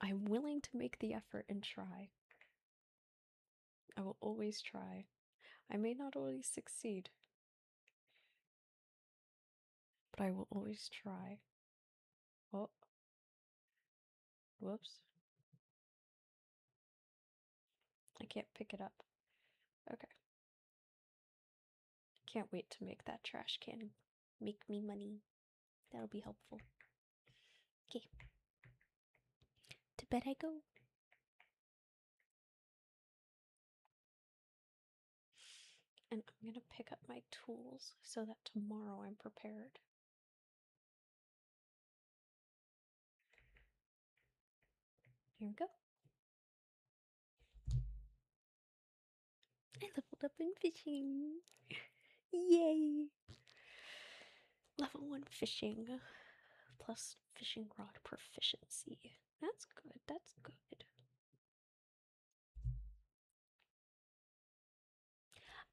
I'm willing to make the effort and try. I will always try. I may not always succeed, but I will always try. Oh, whoops. I can't pick it up. Okay. Can't wait to make that trash can make me money. That'll be helpful. Okay. To bed I go. And I'm gonna pick up my tools so that tomorrow I'm prepared. Here we go. I leveled up in fishing. Yay! Level 1 fishing. Plus fishing rod proficiency. That's good, that's good.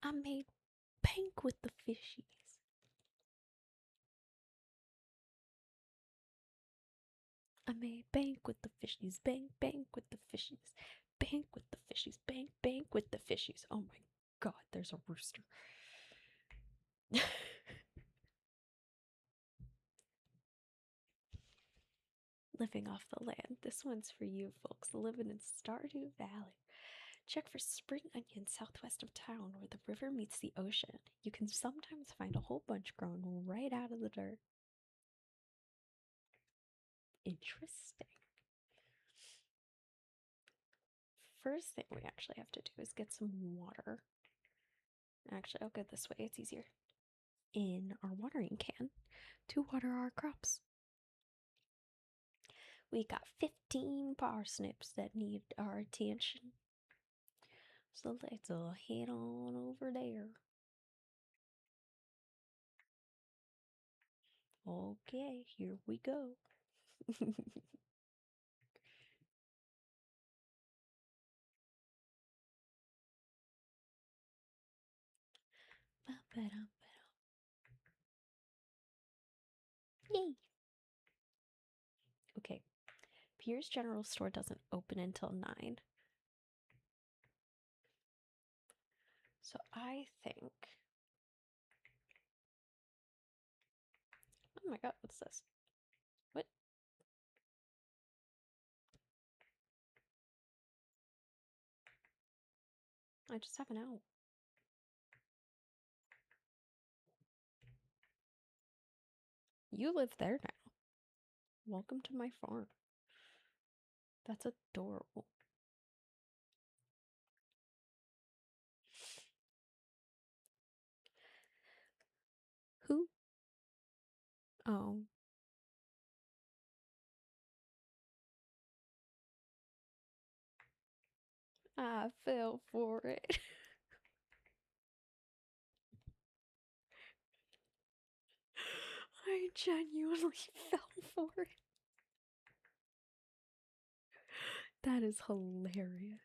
I made bank with the fishies. I made bank with the fishies. Bank, bank with the fishies. Bank with the fishies. Bank, bank with the fishies. Oh my god, there's a rooster. Living off the land. This one's for you folks living in Stardew Valley. Check for spring onions southwest of town where the river meets the ocean. You can sometimes find a whole bunch grown right out of the dirt. Interesting. First thing we actually have to do is get some water. Actually, I'll go this way, it's easier. In our watering can to water our crops. We got 15 parsnips that need our attention. So let's head on over there. Okay, here we go. Yay! Okay, Pierre's General Store doesn't open until 9. So I think... Oh my god, what's this? What? I just have an owl. You live there now. Welcome to my farm. That's adorable. Who? Oh. I fell for it. genuinely fell for it. That is hilarious.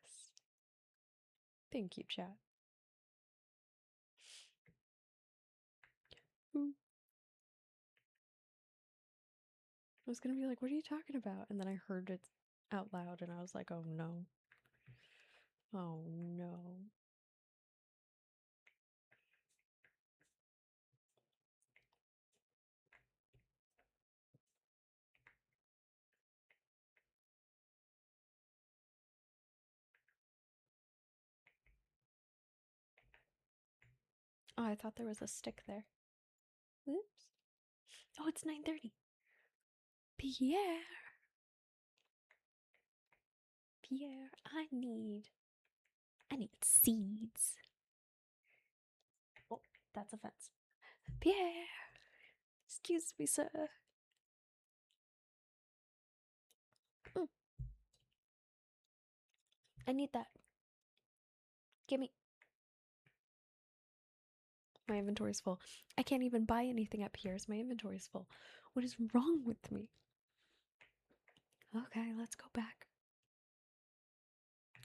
Thank you, chat. I was gonna be like, what are you talking about? And then I heard it out loud and I was like, oh no. Oh no. Oh, I thought there was a stick there. Oops. Oh, it's 9:30. Pierre. Pierre, I need seeds. Oh, that's a fence. Pierre. Excuse me, sir. I need that. Gimme. My inventory's full. I can't even buy anything at Pierre's. My inventory's full. What is wrong with me? Okay, let's go back.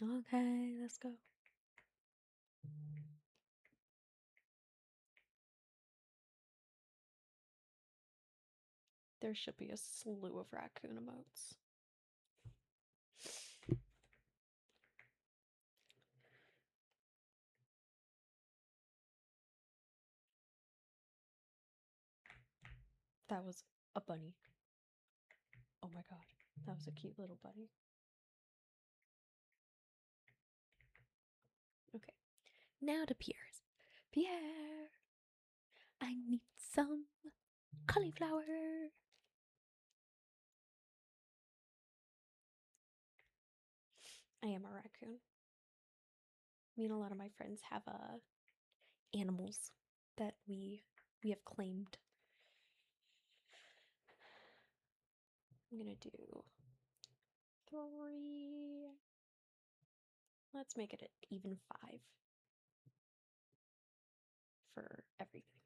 Okay, let's go. There should be a slew of raccoon emotes. That was a bunny. Oh my god, that was a cute little bunny. Okay, now to Pierre's. Pierre, I need some cauliflower. I am a raccoon. Me and a lot of my friends have animals that we have claimed. I'm gonna do 3. Let's make it an even 5 for everything.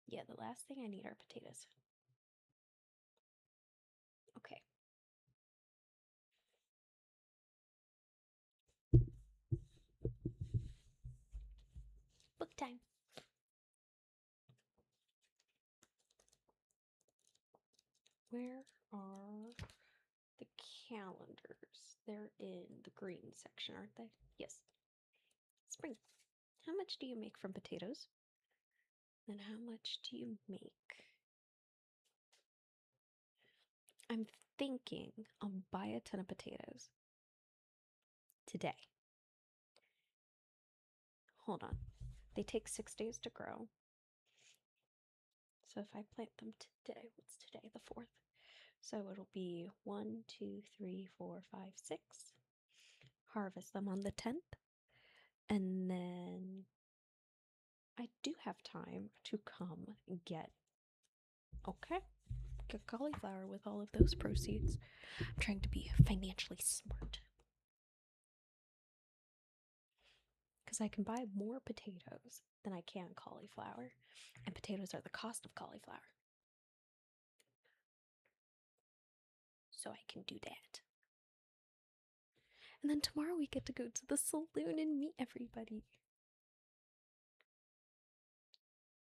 Yeah, the last thing I need are potatoes. Okay. Book time. Where are the calendars? They're in the green section, aren't they? Yes. Spring. How much do you make from potatoes? And how much do you make? I'm thinking I'll buy a ton of potatoes today. Hold on. They take 6 days to grow. So if I plant them today, what's today? The 4th. So it'll be 1, 2, 3, 4, 5, 6. Harvest them on the 10th. And then I do have time to come and get cauliflower with all of those proceeds. I'm trying to be financially smart. Because I can buy more potatoes than I can cauliflower. And potatoes are the cost of cauliflower. So I can do that. And then tomorrow we get to go to the saloon and meet everybody.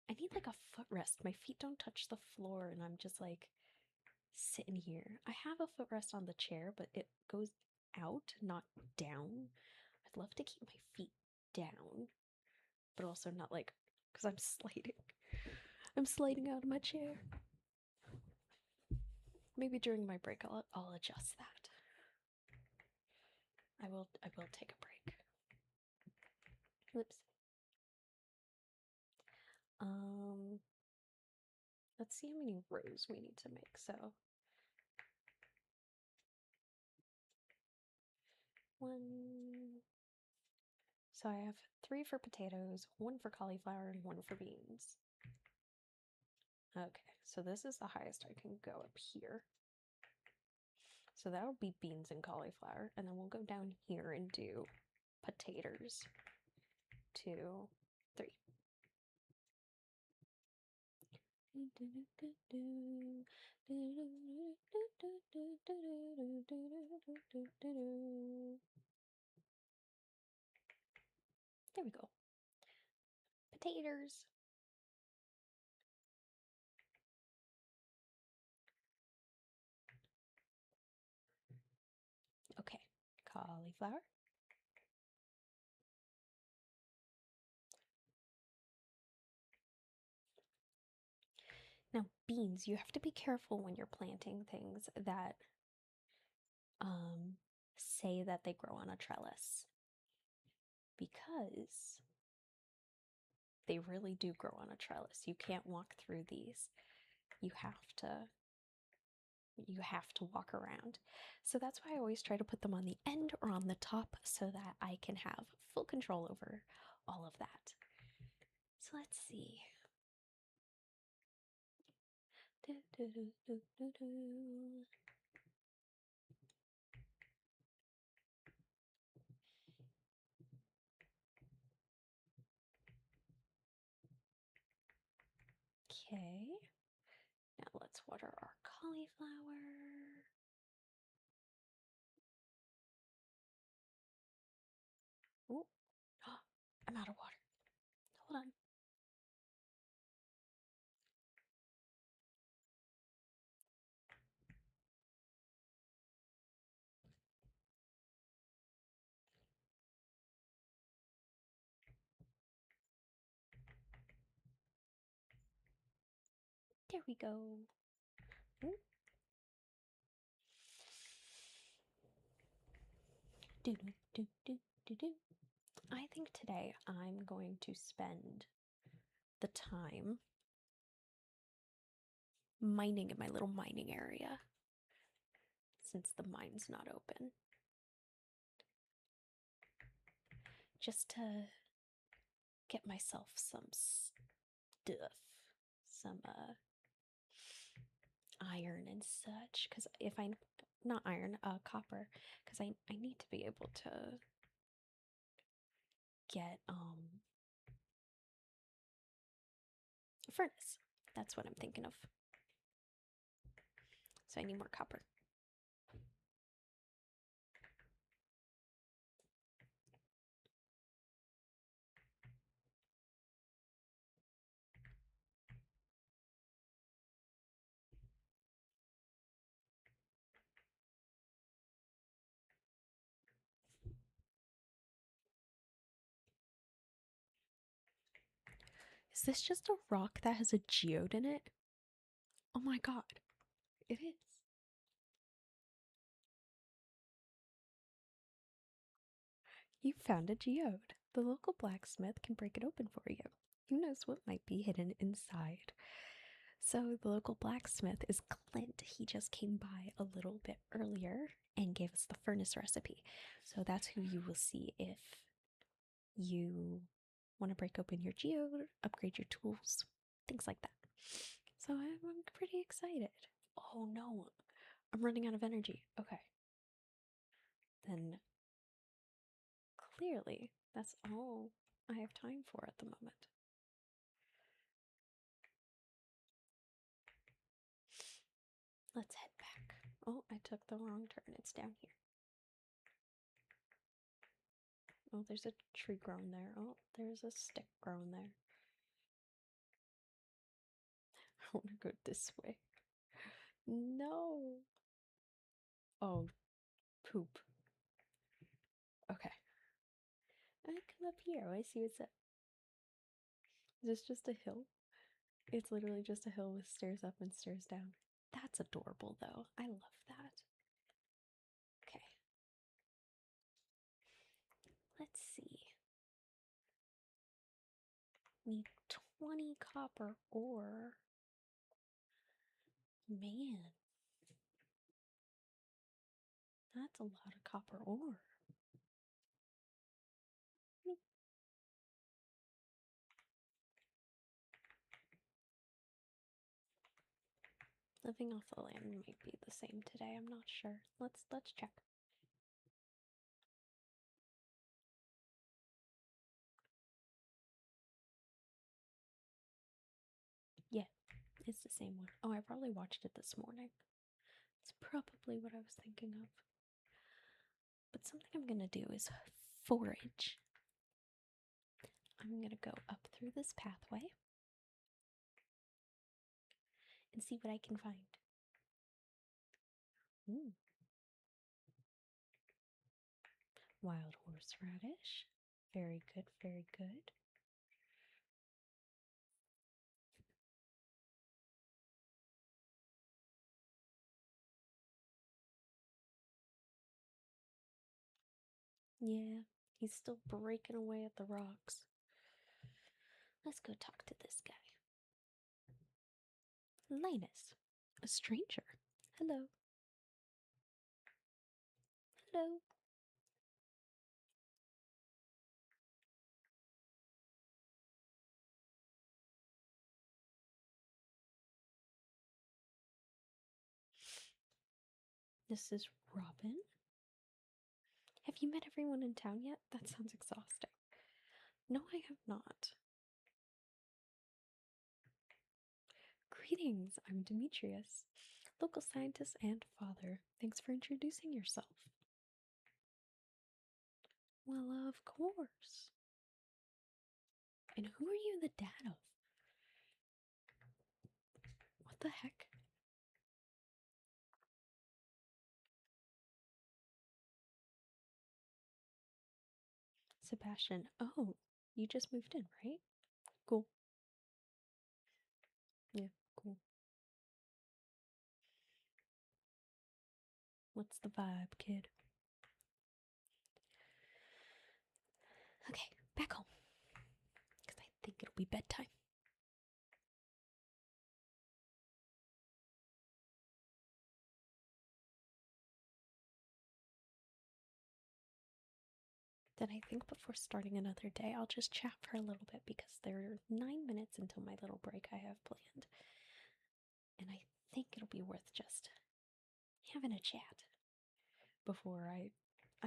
I need like a footrest. My feet don't touch the floor and I'm just like sitting here. I have a footrest on the chair, but it goes out, not down. I'd love to keep my feet down, but also not like, because I'm sliding. I'm sliding out of my chair. Maybe during my break I'll adjust that. I will take a break. Oops. Let's see how many rows we need to make. So 1. So I have 3 for potatoes, 1 for cauliflower, and 1 for beans. Okay, so this is the highest I can go up here. So that would be beans and cauliflower, and then we'll go down here and do potatoes. 2, 3. There we go. Potatoes. Okay, cauliflower. Now, beans, you have to be careful when you're planting things that say that they grow on a trellis, because they really do grow on a trellis. You can't walk through these. You have to walk around. So that's why I always try to put them on the end or on the top so that I can have full control over all of that. So let's see. Okay. Now let's water our cauliflower. Oh, I'm out of water. Hold on. There we go. Ooh. Do do do do do do. I think today I'm going to spend the time mining in my little mining area, since the mine's not open. Just to get myself some stuff, some iron and such, because if I, not iron, copper, because I need to be able to get a furnace. That's what I'm thinking of. So I need more copper. Is this just a rock that has a geode in it? Oh my god, it is. You found a geode. The local blacksmith can break it open for you. Who knows what might be hidden inside? So, the local blacksmith is Clint. He just came by a little bit earlier and gave us the furnace recipe. So, that's who you will see if you want to break open your geode, upgrade your tools, things like that. So, I'm pretty excited. Oh no, I'm running out of energy. Okay. Then clearly, that's all I have time for at the moment. Let's head back. Oh, I took the wrong turn. It's down here. Oh, there's a tree grown there. Oh, there's a stick grown there. I want to go this way. No. Oh, poop. Okay. I come up here. I see what's up. Is this just a hill? It's literally just a hill with stairs up and stairs down. That's adorable, though. I love that. Okay. Let's see. Need 20 copper ore. Man. That's a lot of copper ore. Living off the land might be the same today. I'm not sure. Let's check. Yeah, it's the same one. Oh, I probably watched it this morning. It's probably what I was thinking of. But something I'm gonna do is forage. I'm gonna go up through this pathway and see what I can find. Ooh. Wild horseradish. Very good, very good. Yeah, he's still breaking away at the rocks. Let's go talk to this guy. Linus, a stranger. Hello. Hello. This is Robin. Have you met everyone in town yet? That sounds exhausting. No, I have not. Greetings, I'm Demetrius, local scientist and father. Thanks for introducing yourself. Well, of course. And who are you the dad of? What the heck? Sebastian. Oh, you just moved in, right? Cool. Yeah, cool. What's the vibe, kid? Okay, back home. Because I think it'll be bedtime. Then I think before starting another day, I'll just chat for a little bit because there are 9 minutes until my little break I have planned. And I think it'll be worth just having a chat before I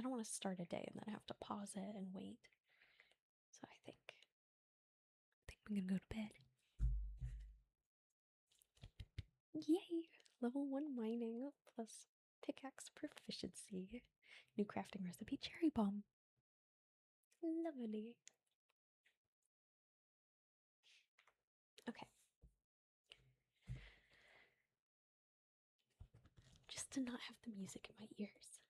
don't want to start a day and then have to pause it and wait. So I think I'm gonna go to bed. Yay! Level 1 mining plus pickaxe proficiency. New crafting recipe, cherry bomb. Lovely. Okay. Just to not have the music in my ears.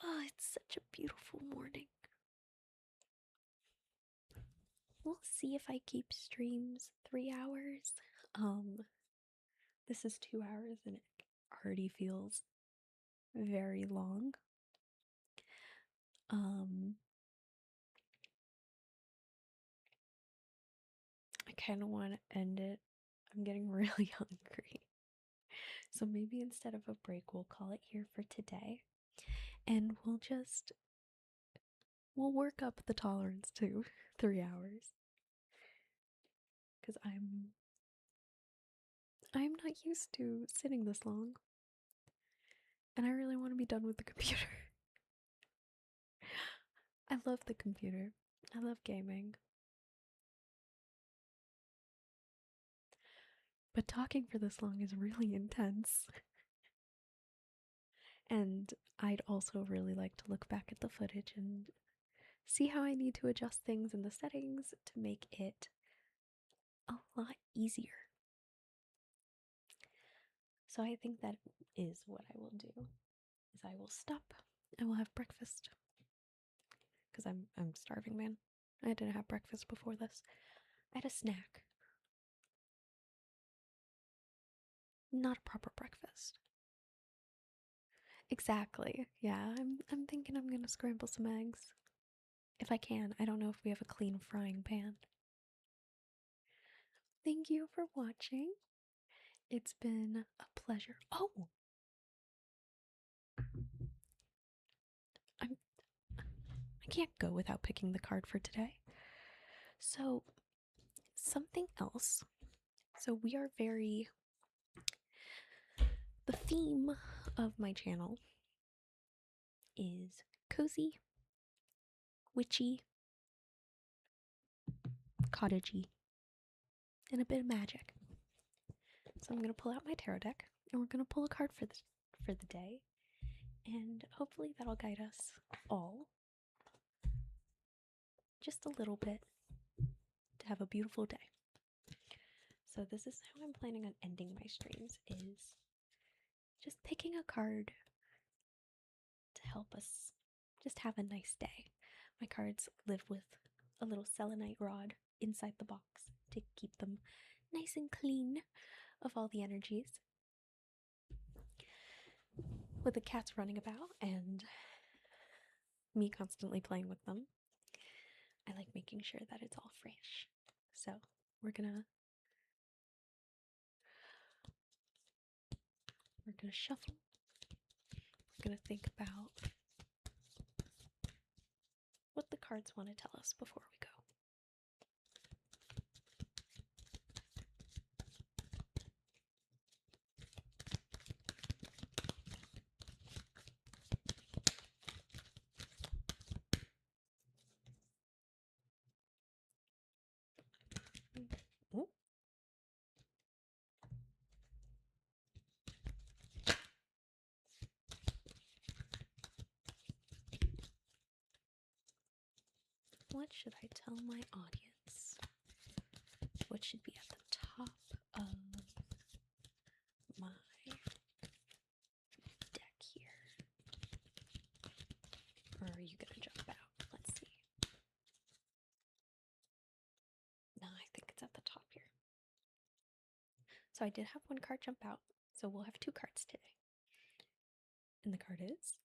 Oh, it's such a beautiful morning. We'll see if I keep streams 3 hours. This is 2 hours and it already feels very long. I kind of want to end it. I'm getting really hungry. So maybe instead of a break, we'll call it here for today. And we'll work up the tolerance to 3 hours. Because I'm not used to sitting this long. And I really want to be done with the computer. I love the computer. I love gaming. But talking for this long is really intense. And I'd also really like to look back at the footage and see how I need to adjust things in the settings to make it a lot easier. So I think that is what I will do. Is I will stop. I will have breakfast. Because I'm starving, man. I didn't have breakfast before this. I had a snack. Not a proper breakfast. Exactly. Yeah, I'm thinking I'm gonna scramble some eggs. If I can. I don't know if we have a clean frying pan. Thank you for watching. It's been a pleasure. Oh! I can't go without picking the card for today. So, something else. So we are the theme of my channel is cozy, witchy, cottagey. and a bit of magic. So I'm going to pull out my tarot deck, and we're going to pull a card for the day, and hopefully that'll guide us all just a little bit to have a beautiful day. So this is how I'm planning on ending my streams, is just picking a card to help us just have a nice day. My cards live with a little selenite rod inside the box to keep them nice and clean of all the energies. With the cats running about and me constantly playing with them, I like making sure that it's all fresh. So we're gonna shuffle. We're gonna think about what the cards want to tell us before we go. Ooh. What should I tell my audience? What should be at the top of my deck here? Or are you gonna jump out? Let's see. No, I think it's at the top here. So I did have one card jump out, so we'll have two cards today. And the card is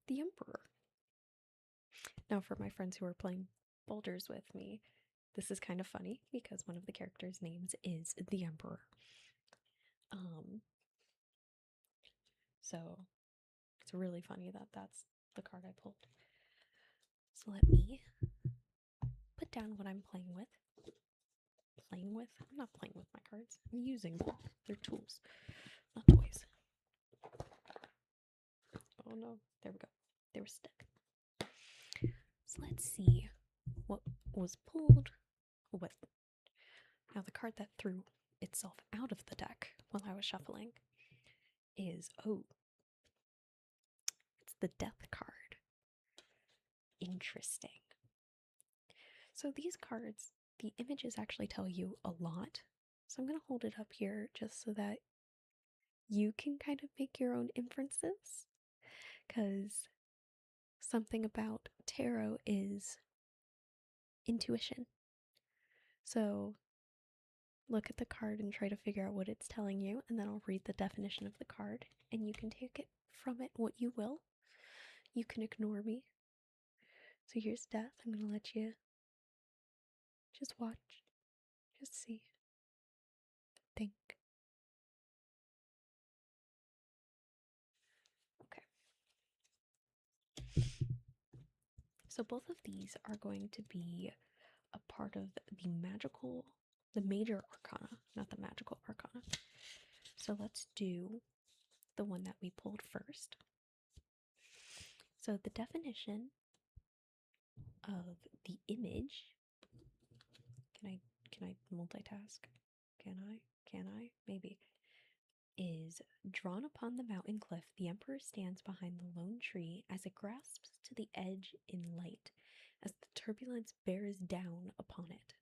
the Emperor. Now, for my friends who are playing Boulders with me, this is kind of funny because one of the characters' names is the Emperor. So it's really funny that that's the card I pulled. So let me put down what I'm playing with. Playing with? I'm not playing with my cards. I'm using them. They're tools, not toys. Oh no, there we go. They were stuck. So let's see what was pulled. What? Now the card that threw itself out of the deck while I was shuffling is, it's the Death card. Interesting. So these cards, the images actually tell you a lot. So I'm going to hold it up here just so that you can kind of make your own inferences. Because something about tarot is intuition. So look at the card and try to figure out what it's telling you, and then I'll read the definition of the card, and you can take it from it what you will. You can ignore me. So here's Death. I'm going to let you just watch, just see, think. Okay. So both of these are going to be a part of the major arcana, not the magical arcana. So let's do the one that we pulled first. So the definition of the image, can I multitask? Can I? Maybe. Is drawn upon the mountain cliff, the Emperor stands behind the lone tree as it grasps to the edge in light, as the turbulence bears down upon it.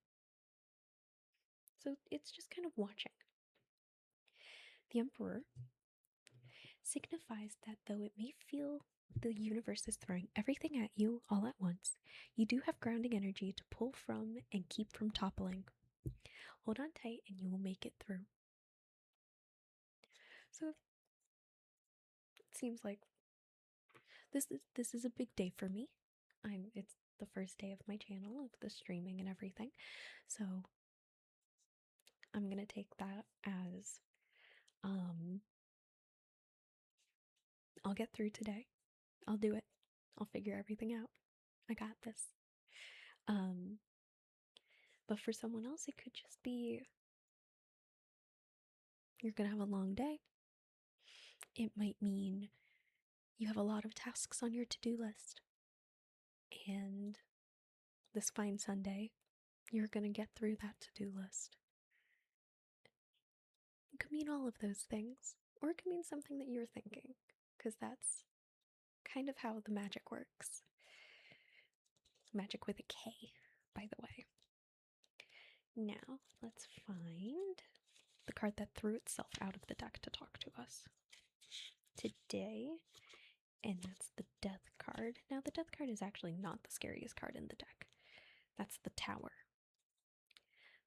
So it's just kind of watching. The Emperor signifies that though it may feel the universe is throwing everything at you all at once, you do have grounding energy to pull from and keep from toppling. Hold on tight and you will make it through. So it seems like this is a big day for me. It's the first day of my channel, of the streaming and everything. So I'm gonna take that as I'll get through today. I'll do it. I'll figure everything out. I got this. But for someone else, it could just be you're gonna have a long day. It might mean you have a lot of tasks on your to-do list. And this fine Sunday, you're going to get through that to-do list. It could mean all of those things, or it could mean something that you're thinking, because that's kind of how the magic works. Magic with a K, by the way. Now, let's find the card that threw itself out of the deck to talk to us today, and that's the Death card. Now, the Death card is actually not the scariest card in the deck. That's the Tower.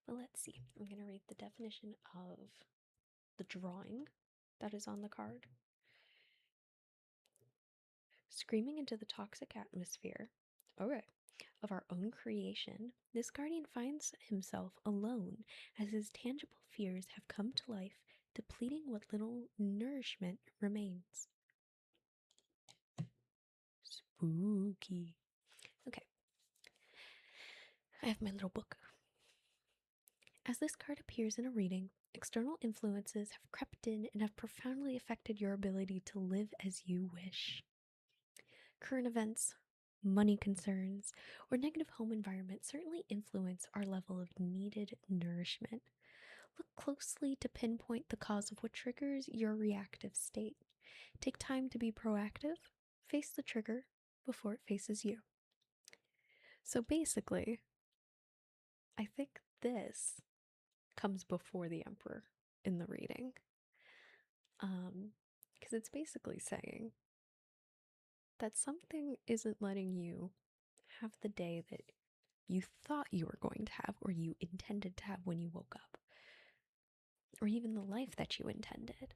But let's see. I'm going to read the definition of the drawing that is on the card. Screaming into the toxic atmosphere, okay, of our own creation, this guardian finds himself alone as his tangible fears have come to life, depleting what little nourishment remains. Spooky. Okay. I have my little book. As this card appears in a reading, external influences have crept in and have profoundly affected your ability to live as you wish. Current events, money concerns, or negative home environment certainly influence our level of needed nourishment. Look closely to pinpoint the cause of what triggers your reactive state. Take time to be proactive. Face the trigger before it faces you. So basically, I think this comes before the Emperor in the reading. Because it's basically saying that something isn't letting you have the day that you thought you were going to have or you intended to have when you woke up, or even the life that you intended.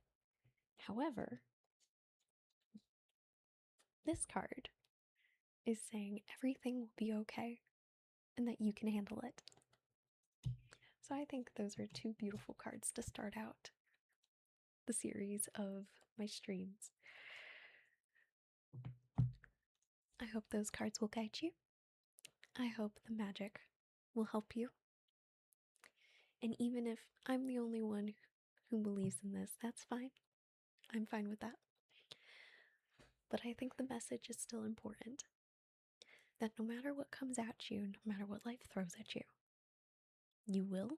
However, this card is saying everything will be okay and that you can handle it. So I think those are two beautiful cards to start out the series of my streams. I hope those cards will guide you. I hope the magic will help you. And even if I'm the only one who believes in this, that's fine. I'm fine with that. But I think the message is still important. That no matter what comes at you, no matter what life throws at you, you will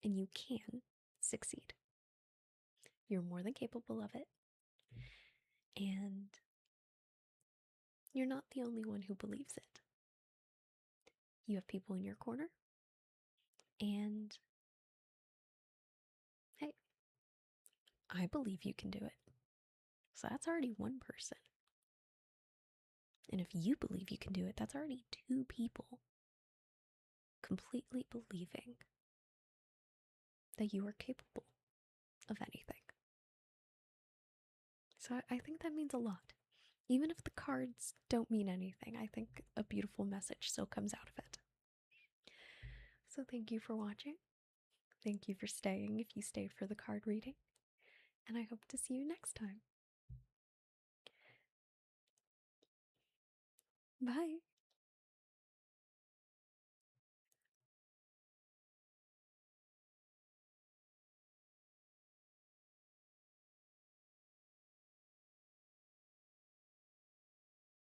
and you can succeed. You're more than capable of it. And you're not the only one who believes it. You have people in your corner. And hey, I believe you can do it. So that's already one person. And if you believe you can do it, that's already two people completely believing that you are capable of anything. So I think that means a lot. Even if the cards don't mean anything, I think a beautiful message still comes out of it. So thank you for watching. Thank you for staying if you stayed for the card reading. And I hope to see you next time. Bye.